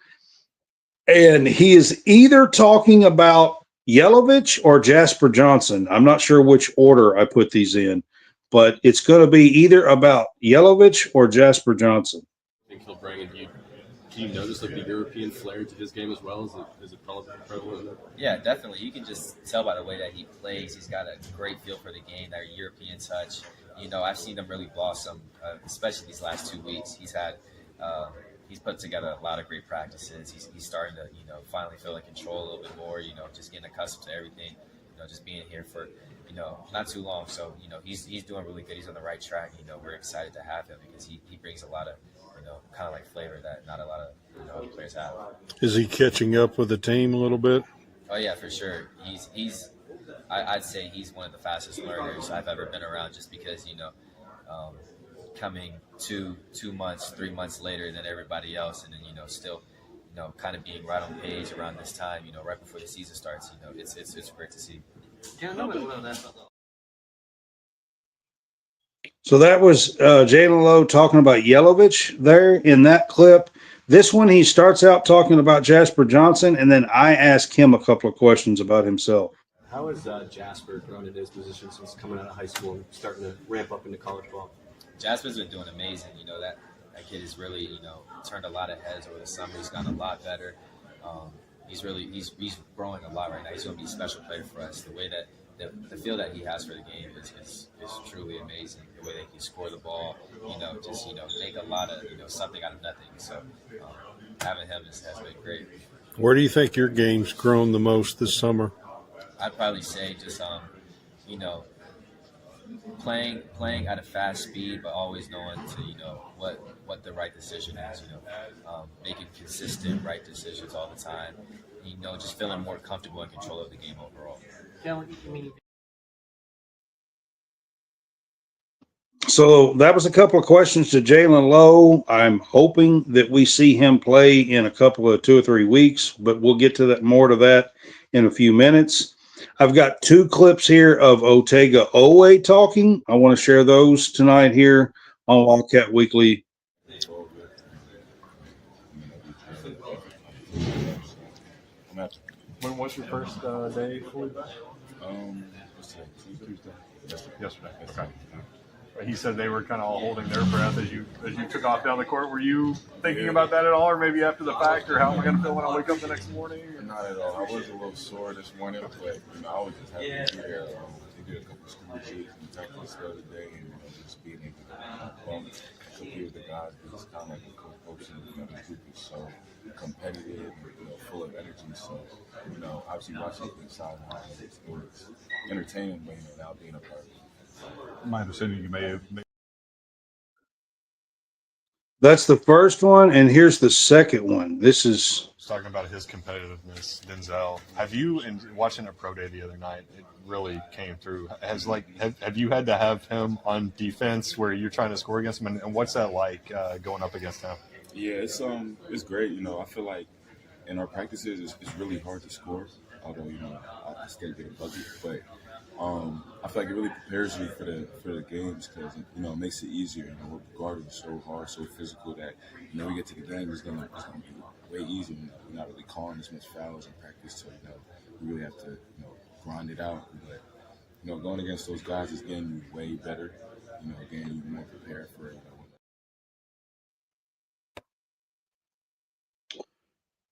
And he is either talking about Yelovich or Jasper Johnson. I'm not sure which order I put these in, but it's going to be either about Yelovich or Jasper Johnson. I think he'll bring, can you notice like the European flair to his game as well? Is it prevalent? Yeah, definitely. You can just tell by the way that he plays. He's got a great feel for the game, that European touch. You know, I've seen him really blossom, especially these last 2 weeks. He's put together a lot of great practices. He's starting to, finally feel in control a little bit more, just getting accustomed to everything, just being here for, not too long. So, he's doing really good. He's on the right track. We're excited to have him because he brings a lot of, kind of like flavor that not a lot of other players have. Is he catching up with the team a little bit? Oh, yeah, for sure. I'd say he's one of the fastest learners I've ever been around just because, coming 2 months, 3 months later than everybody else, and then still kind of being right on page around this time, right before the season starts. It's great to see. So that was Jalen Lowe talking about Yelovich there in that clip. This one, he starts out talking about Jasper Johnson, and then I ask him a couple of questions about himself. How has Jasper grown in his position since coming out of high school and starting to ramp up into college ball? Jasper's been doing amazing. That kid has really, turned a lot of heads over the summer. He's gotten a lot better. He's growing a lot right now. He's going to be a special player for us. The way that the feel that he has for the game is truly amazing. The way that he can score the ball, just make a lot of something out of nothing. So having him has been great. Where do you think your game's grown the most this summer? I'd probably say just playing at a fast speed, but always knowing to what the right decision is. Making consistent right decisions all the time. Just feeling more comfortable in control of the game overall. So that was a couple of questions to Jalen Lowe. I'm hoping that we see him play in a couple of 2 or 3 weeks, but we'll get to that more to that in a few minutes. I've got 2 clips here of Otega Owe talking. I want to share those tonight here on Wildcat Weekly. When was your first day fully back? What's today? Tuesday. Yesterday. Okay. He said they were kind of all holding their breath as you took off down the court. Were you thinking about that at all, or maybe after the fact, or how am I going to feel when I wake up the next morning? Not at all. I was a little sore this morning, but I was just happy to be there. They did a couple of scrimmages and practice the other day, and just being able to compete with the guys, because it's kind of like a coach and the group is so competitive and full of energy. So obviously watching from the sideline, it was entertaining, but now being a part of it. My understanding, you may have. That's the first one, and here's the second one. This is Talking about his competitiveness, Denzel. Have you, in watching a pro day the other night, it really came through. Have you had to have him on defense where you're trying to score against him, and what's that like going up against him? Yeah, it's great. I feel like in our practices, it's really hard to score. Although I still get a bucket, but I feel like it really prepares you for the games because it makes it easier. We're guarding so hard, so physical that we get to the game, it's gonna be way easier. We're not really calling as much fouls in practice, so we really have to grind it out. But going against those guys is getting you way better. Getting you more prepared for it.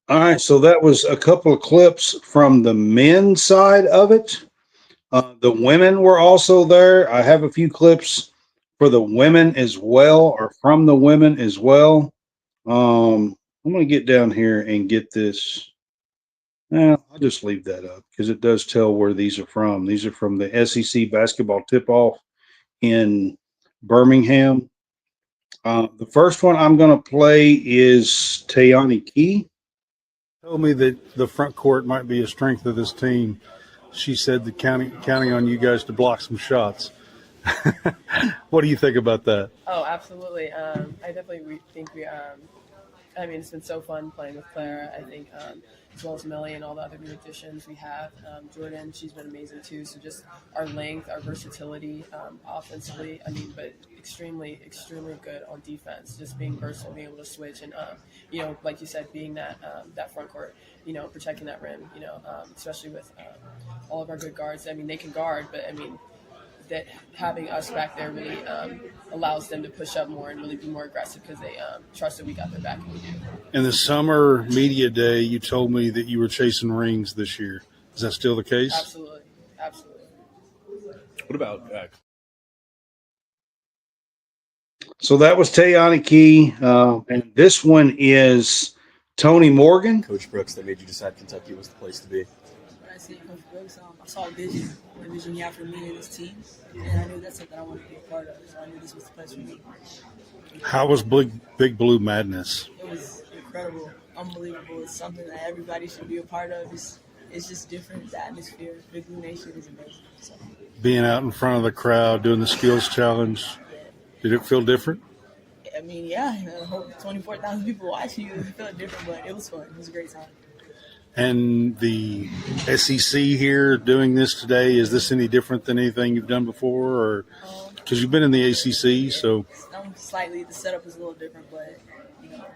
all right. So that was a couple of clips from the men's side of it. The women were also there. I have a few clips for the women as well, or from the women as well. I'm going to get down here and get this. I'll just leave that up because it does tell where these are from. These are from the SEC basketball tip-off in Birmingham. The first one I'm going to play is Tayani Key. Told me that the front court might be a strength of this team. She said that counting on you guys to block some shots. What do you think about that? Oh, absolutely. I definitely think we. I mean, it's been so fun playing with Clara. I think, as well as Millie and all the other new additions we have. Jordan, she's been amazing too. So just our length, our versatility, offensively. I mean, but extremely, extremely good on defense. Just being versatile, being able to switch, and like you said, being that front court. Protecting that rim. Especially with all of our good guards. I mean, they can guard, but I mean, that having us back there really allows them to push up more and really be more aggressive because they trust that we got their back and we do. In the summer media day, you told me that you were chasing rings this year. Is that still the case? Absolutely. Absolutely. What about So that was Tayani Key. And this one is Tony Morgan. Coach Brooks that made you decide Kentucky was the place to be? When I see Coach Brooks, I saw a vision, the vision he had for me and his team, and I knew that's something I wanted to be a part of. So I knew this was the place for me. How was Big Blue Madness? It was incredible, unbelievable. It's something that everybody should be a part of. It's just different. The atmosphere, Big Blue Nation is amazing. So. Being out in front of the crowd, doing the skills challenge, did it feel different? I mean, yeah, 24,000 people watching you. It felt different, but it was fun. It was a great time. And the SEC here doing this today, is this any different than anything you've done before? Or because you've been in the ACC, so. Slightly, the setup is a little different, but,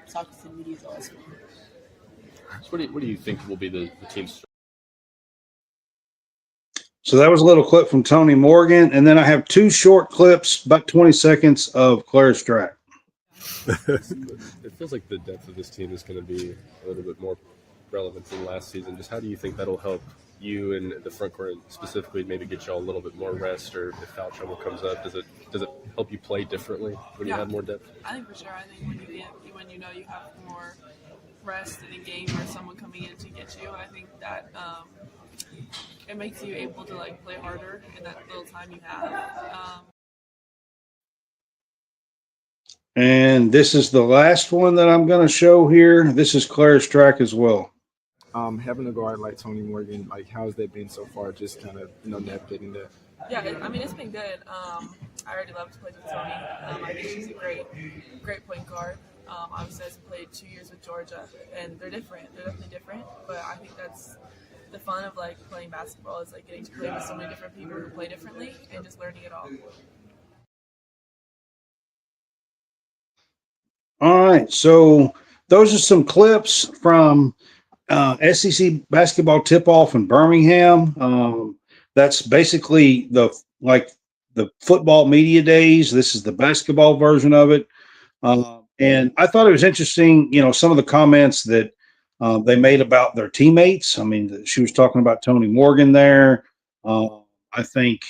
talking to the media is always fun. So what do you think will be the team's? So that was a little clip from Tony Morgan. And then I have two short clips, about 20 seconds of Claire Strack. It feels like the depth of this team is going to be a little bit more relevant than last season. Just how do you think that'll help you and the front court specifically, maybe get y'all a little bit more rest, or if foul trouble comes up, does it help you play differently when you have more depth? I think for sure. I think when you know you have more rest in a game or someone coming in to get you, I think that it makes you able to play harder in that little time you have. And this is the last one that I'm going to show here. This is Claire Strack as well. Having a guard like Tony Morgan, how has that been so far? Just kind of navigating that. Yeah, it's been good. I already love to play with Tony. I think she's a great point guard. Obviously, I played 2 years with Georgia, and they're different. They're definitely different. But I think that's the fun of playing basketball is getting to play with so many different people who play differently and just learning it all. All right, so those are some clips from SEC basketball tip-off in Birmingham. That's basically the football media days. This is the basketball version of it. And I thought it was interesting, some of the comments that they made about their teammates. I mean, she was talking about Tony Morgan there. I think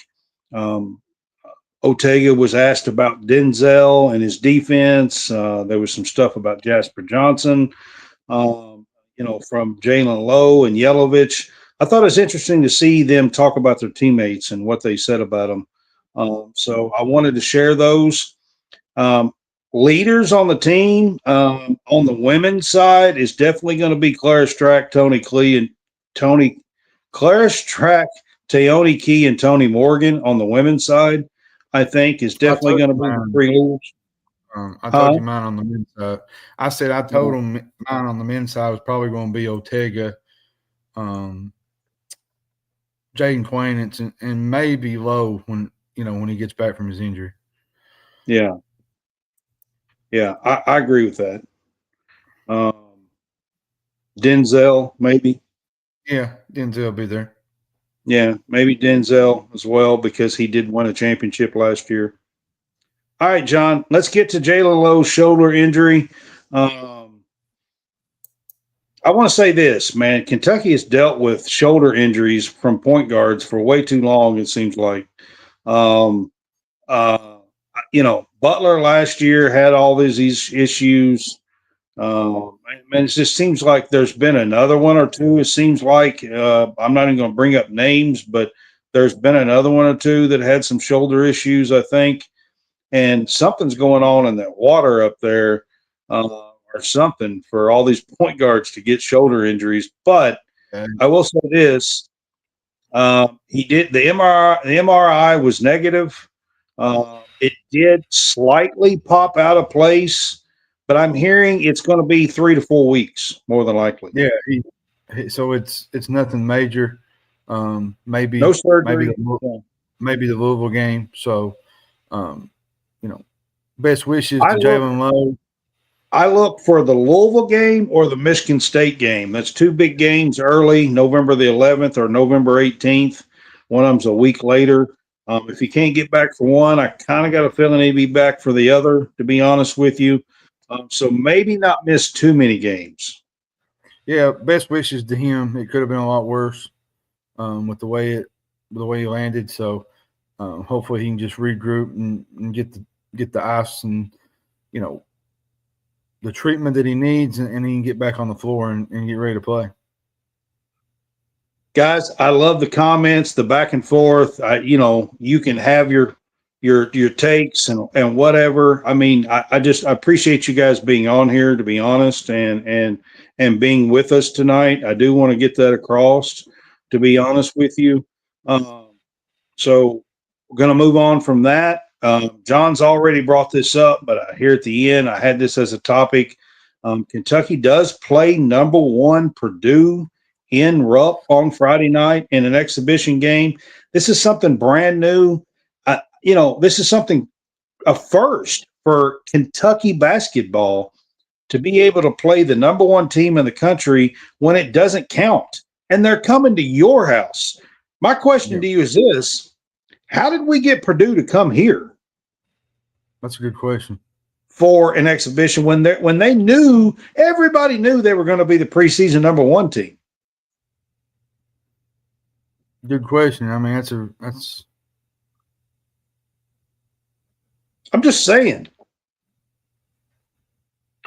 Ortega was asked about Denzel and his defense. There was some stuff about Jasper Johnson, from Jalen Lowe and Yelovich. I thought it was interesting to see them talk about their teammates and what they said about them. So I wanted to share those. Leaders on the team, on the women's side, is definitely going to be Claire Strack, Claire Strack, Tayoni Key, and Tony Morgan on the women's side. I think is definitely going to be the three leaders. I told you mine on the men's side. I said I told them mine on the men's side was probably going to be Ortega, Jaden Quainance, and maybe Lowe when he gets back from his injury. Yeah, I agree with that. Denzel, maybe. Yeah, Denzel will be there. Yeah, maybe Denzel as well because he did win a championship last year. All right, John, let's get to Jalen Lowe's shoulder injury. I want to say this, man. Kentucky has dealt with shoulder injuries from point guards for way too long, it seems like. Butler last year had all these issues. And it just seems like there's been another one or two. It seems like I'm not even going to bring up names, but there's been another one or two that had some shoulder issues, I think, and something's going on in that water up there, or something for all these point guards to get shoulder injuries. But I will say this: he did the MRI. The MRI was negative. It did slightly pop out of place, but I'm hearing it's going to be 3 to 4 weeks, more than likely. Yeah, so it's nothing major. Maybe No surgery. maybe the Louisville game. So, best wishes I to Jalen Lowe. I look for the Louisville game or the Michigan State game. That's two big games early, November the 11th or November 18th. One of them's a week later. If he can't get back for one, I kind of got a feeling he'd be back for the other, to be honest with you. So maybe not miss too many games. Yeah, best wishes to him. It could have been a lot worse with the way he landed. So hopefully he can just regroup and get the ice and the treatment that he needs, and he can get back on the floor and get ready to play. Guys, I love the comments, the back and forth. You can have your takes and whatever. I mean, I appreciate you guys being on here, to be honest, and being with us tonight. I do want to get that across, to be honest with you. So we're going to move on from that. John's already brought this up, but here at the end, I had this as a topic. Kentucky does play number 1 Purdue in Rupp on Friday night in an exhibition game. This is something brand new. This is a first for Kentucky basketball to be able to play the number 1 team in the country when it doesn't count. And they're coming to your house. My question to you is this: how did we get Purdue to come here? That's a good question. For an exhibition when they knew, everybody knew they were going to be the preseason number 1 team. Good question. I mean, that's I'm just saying.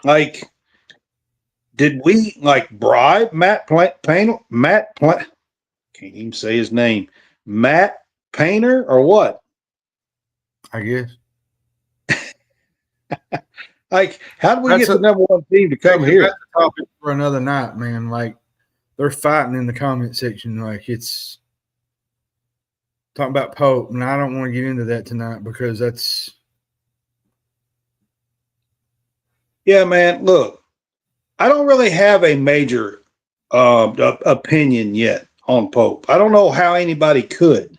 Like, did we bribe Matt Painter? Can't even say his name. Matt Painter or what? I guess. How did we get the number 1 team to come here? That's a topic for another night, man. They're fighting in the comment section. It's talking about Pope, and I don't want to get into that tonight because that's. Yeah, man. Look, I don't really have a major opinion yet on Pope. I don't know how anybody could.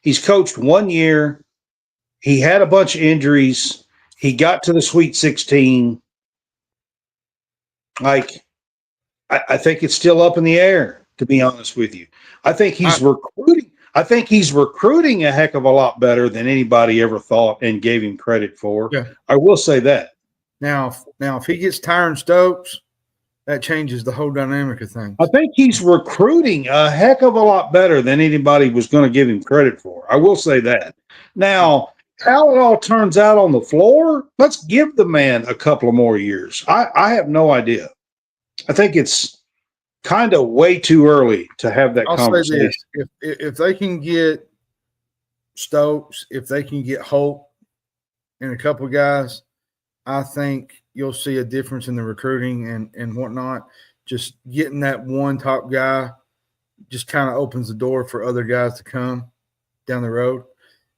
He's coached 1 year. He had a bunch of injuries. He got to the Sweet 16. I think it's still up in the air, to be honest with you. I think he's recruiting. I think he's recruiting a heck of a lot better than anybody ever thought and gave him credit for. Yeah. I will say that. Now, if he gets Tyron Stokes, that changes the whole dynamic of things. I think he's recruiting a heck of a lot better than anybody was going to give him credit for. I will say that. Now, how it all turns out on the floor, let's give the man a couple of more years. I have no idea. I think it's kind of way too early to have that conversation. Say this. If they can get Stokes, if they can get Holt and a couple of guys, I think you'll see a difference in the recruiting and whatnot. Just getting that one top guy just kind of opens the door for other guys to come down the road.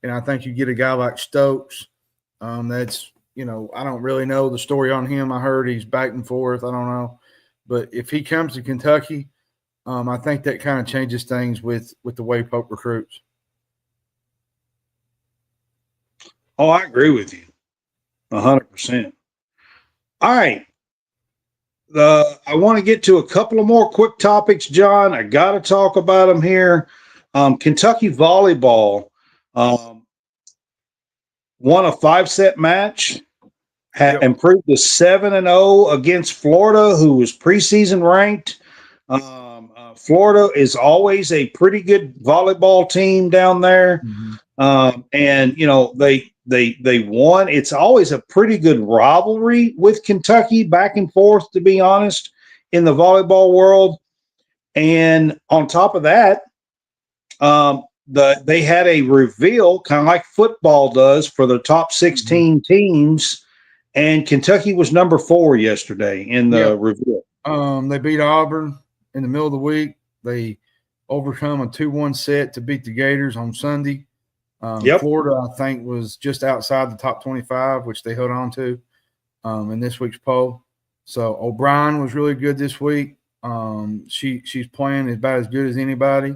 And I think you get a guy like Stokes. That's, I don't really know the story on him. I heard he's back and forth. I don't know. But if he comes to Kentucky, I think that kind of changes things with the way Pope recruits. Oh, I agree with you 100%. All right. I want to get to a couple of more quick topics, John. I got to talk about them here. Kentucky Volleyball won a 5-set match, improved to 7-0 against Florida, who was preseason ranked. Florida is always a pretty good volleyball team down there. And they won. It's always a pretty good rivalry with Kentucky, back and forth, to be honest, in the volleyball world. And on top of that, they had a reveal, kind of like football does, for the top 16 teams, and Kentucky was number 4 yesterday in the reveal. They beat Auburn in the middle of the week. They overcome a 2-1 set to beat the Gators on Sunday. Florida, I think, was just outside the top 25, which they held on to in this week's poll. So O'Brien was really good this week. She's playing about as good as anybody.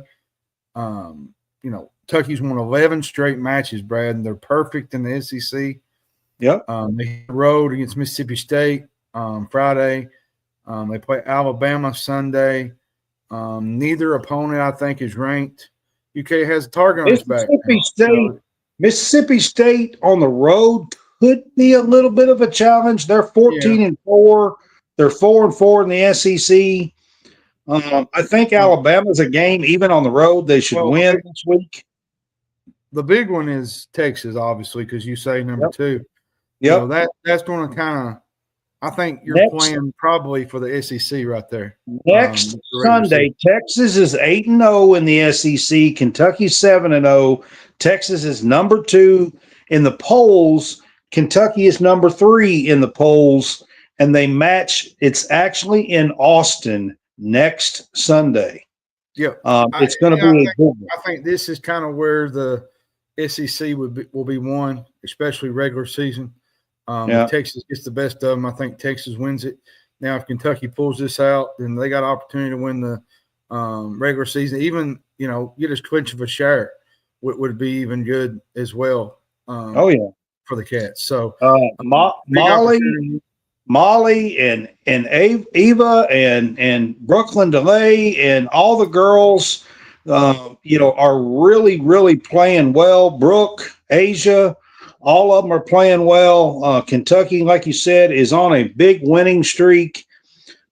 Kentucky's won 11 straight matches, Brad, and they're perfect in the SEC. They hit the road against Mississippi State Friday. They play Alabama Sunday. Neither opponent, I think, is ranked. UK has a target on its back. Mississippi State on the road could be a little bit of a challenge. They're 14-4. They're 4-4 in the SEC. I think Alabama's a game, even on the road, they should win this week. The big one is Texas, obviously, because you say number 2. That's going to kind of, I think you're playing probably for the SEC right there. Next Sunday, Texas is 8-0 in the SEC. Kentucky's 7-0. Texas is number 2 in the polls. Kentucky is number 3 in the polls, and they match. It's actually in Austin next Sunday. It's going to be a good one. I think this is kind of where the SEC will be won, especially regular season. If Texas gets the best of them, I think Texas wins it. Now, if Kentucky pulls this out, then they got an opportunity to win the regular season. Even, get as clinch of a share would be even good as well. For the Cats. So Molly and Eva and Brooklyn DeLay and all the girls, are really, really playing well. Brooke, Asia, all of them are playing well. Kentucky, like you said, is on a big winning streak.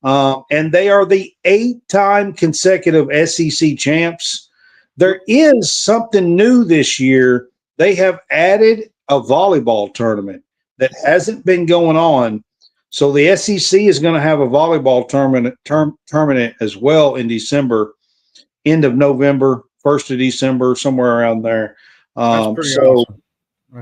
And they are the 8-time consecutive SEC champs. There is something new this year. They have added a volleyball tournament that hasn't been going on. So the SEC is going to have a volleyball tournament as well in December, end of November, 1st of December, somewhere around there. Awesome.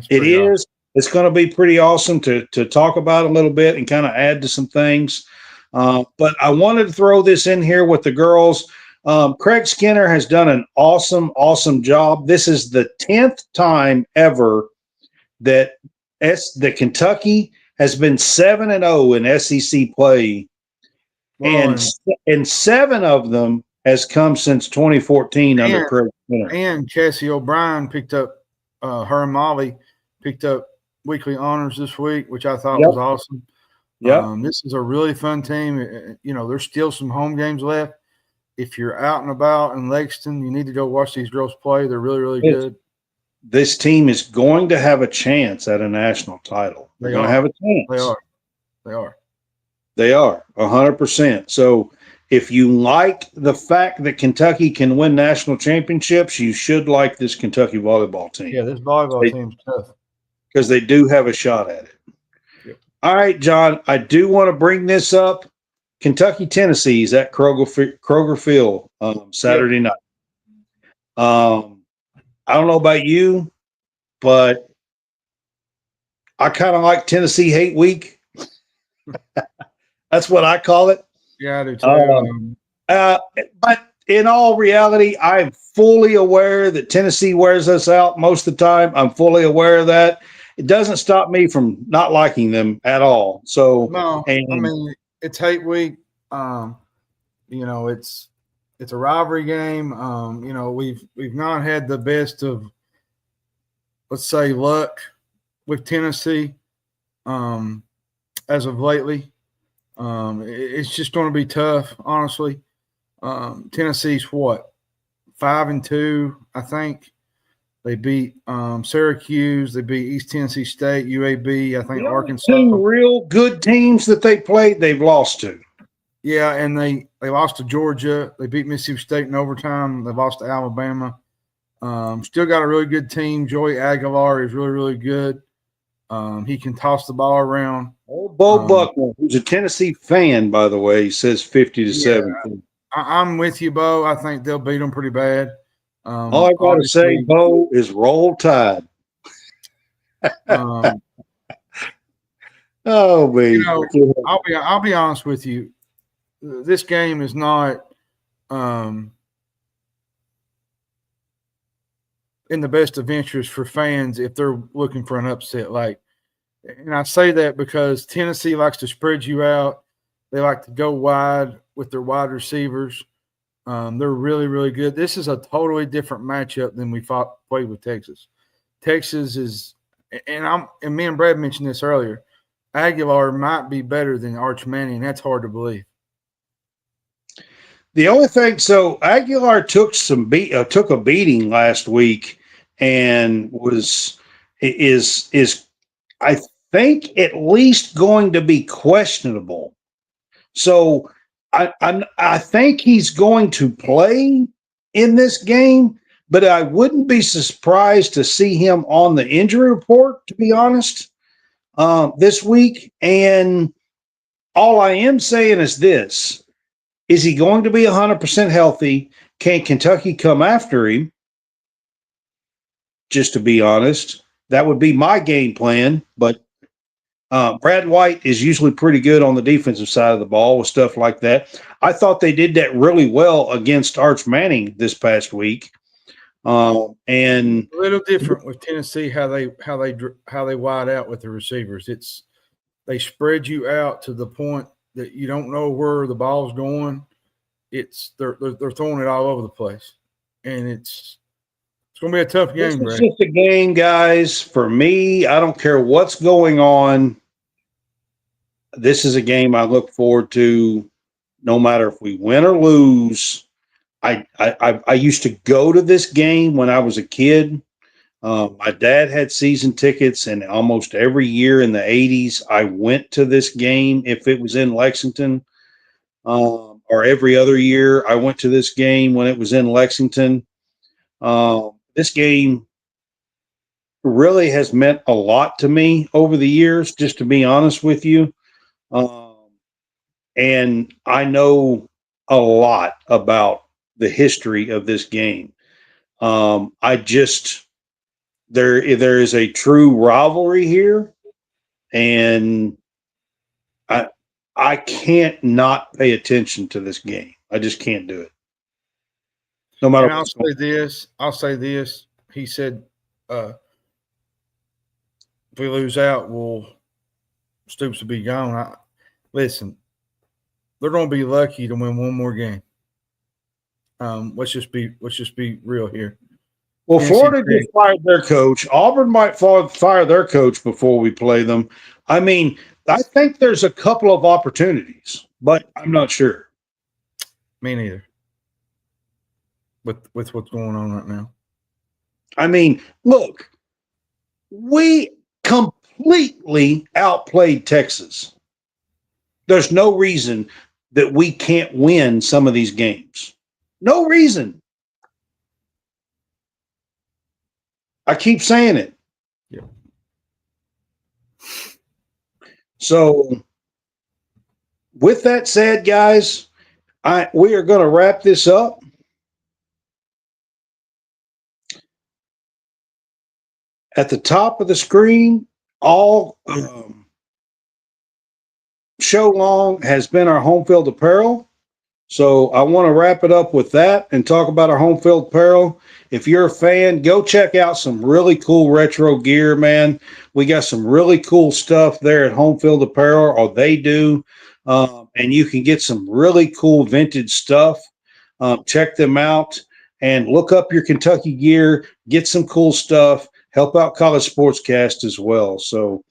It is. It's going to be pretty awesome to talk about a little bit and kind of add to some things. But I wanted to throw this in here with the girls. Craig Skinner has done an awesome, awesome job. This is the 10th time ever that Kentucky has been 7-0 in SEC play, and 7 of them has come since 2014 under Craig Skinner. And Cassie O'Brien picked up her and Molly picked up weekly honors this week, which I thought was awesome. This is a really fun team. There's still some home games left. If you're out and about in Lexington, you need to go watch these girls play. They're really, really good. This team is going to have a chance at a national title. They're going to have a chance. They are 100%. So if you like the fact that Kentucky can win national championships, you should like this Kentucky volleyball team. Yeah, this volleyball team's tough. Because they do have a shot at it. Yep. All right, John, I do want to bring this up. Kentucky, Tennessee is at Kroger Field Saturday night. I don't know about you, but I kind of like Tennessee Hate Week. That's what I call it. Yeah, I do too. But in all reality, I'm fully aware that Tennessee wears us out most of the time. I'm fully aware of that. It doesn't stop me from not liking them at all. So no, it's Hate Week. It's a rivalry game. We've not had the best of, let's say, luck with Tennessee as of lately. It's just going to be tough, honestly. Tennessee's 5-2, I think. They beat Syracuse. They beat East Tennessee State, UAB. I think Arkansas. 2 real good teams that they played, they've lost to. Yeah, and they lost to Georgia. They beat Mississippi State in overtime. They lost to Alabama. Still got a really good team. Joey Aguilar is really, really good. He can toss the ball around. Old Bo Buckner, who's a Tennessee fan, by the way, he says 50-17. I'm with you, Bo. I think they'll beat them pretty bad. All I got to say, Bo, is roll tide. Oh, man. I'll be honest with you. This game is not in the best of interest for fans if they're looking for an upset. And I say that because Tennessee likes to spread you out. They like to go wide with their wide receivers. They're really, really good. This is a totally different matchup than we played with Texas. Texas is, and me and Brad mentioned this earlier, Aguilar might be better than Arch Manning. That's hard to believe. The only thing, so Aguilar took a beating last week and is I think at least going to be questionable. So I think he's going to play in this game, but I wouldn't be surprised to see him on the injury report, to be honest, this week. And all I am saying is this. Is he going to be 100% healthy? Can Kentucky come after him? Just to be honest, that would be my game plan. But Brad White is usually pretty good on the defensive side of the ball with stuff like that. I thought they did that really well against Arch Manning this past week. And a little different with Tennessee, how they wide out with the receivers. They spread you out to the point that you don't know where the ball's going. They're throwing it all over the place, and it's going to be a tough game. This is just a game, guys. For me, I don't care what's going on. This is a game I look forward to, no matter if we win or lose. I used to go to this game when I was a kid. My dad had season tickets, and almost every year in the 80s, I went to this game if it was in Lexington. Or every other year, I went to this game when it was in Lexington. This game really has meant a lot to me over the years, just to be honest with you. And I know a lot about the history of this game. There is a true rivalry here, and I can't not pay attention to this game. I just can't do it. No matter. And I'll say this. He said, if we lose out, Stoops will be gone. Listen, they're going to be lucky to win one more game. Let's just be real here. Well, Florida just fired their coach. Auburn might fire their coach before we play them. I mean, I think there's a couple of opportunities, but I'm not sure. Me neither. With what's going on right now. I mean, look, we completely outplayed Texas. There's no reason that we can't win some of these games. No reason. I keep saying it. Yeah. So, with that said, guys, we are going to wrap this up. At the top of the screen, all show long has been our home field apparel. So I want to wrap it up with that and talk about our home field apparel. If you're a fan, go check out some really cool retro gear, man. We got some really cool stuff there at Home Field Apparel, or they do. And you can get some really cool vintage stuff. Check them out and look up your Kentucky gear, get some cool stuff, help out College SportsCast as well. So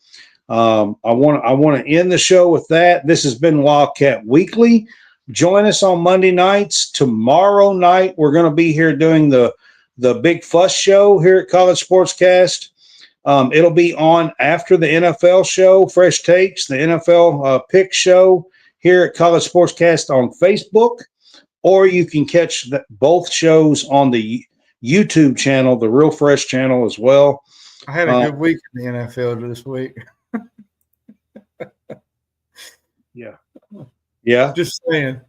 I want to end the show with that. This has been Wildcat Weekly. Join us on Monday nights. Tomorrow night, we're going to be here doing the Big Fuss show here at College SportsCast. It'll be on after the NFL show, Fresh Takes, the NFL pick show. here at College Sportscast on Facebook, or you can catch both shows on the YouTube channel, the Real Fresh channel as well. I had a good week in the NFL this week. Yeah. Just saying.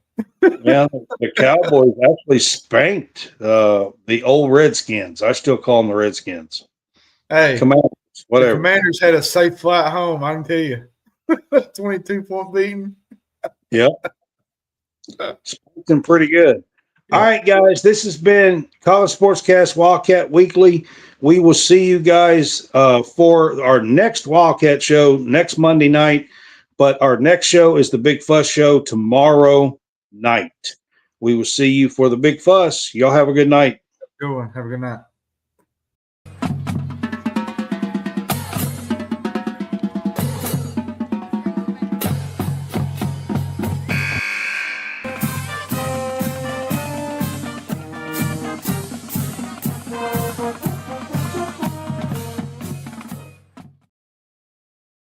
Yeah, the Cowboys actually spanked the old Redskins. I still call them the Redskins. Hey, Commanders, whatever. The Commanders had a safe flight home, I can tell you. 22-point beating. Yep. Spanked pretty good. Yeah. All right, guys, this has been College Sportscast Wildcat Weekly. We will see you guys for our next Wildcat show next Monday night. But our next show is the Big Fuss Show tomorrow night. We will see you for the Big Fuss. Y'all have a good night. Good one. Have a good night.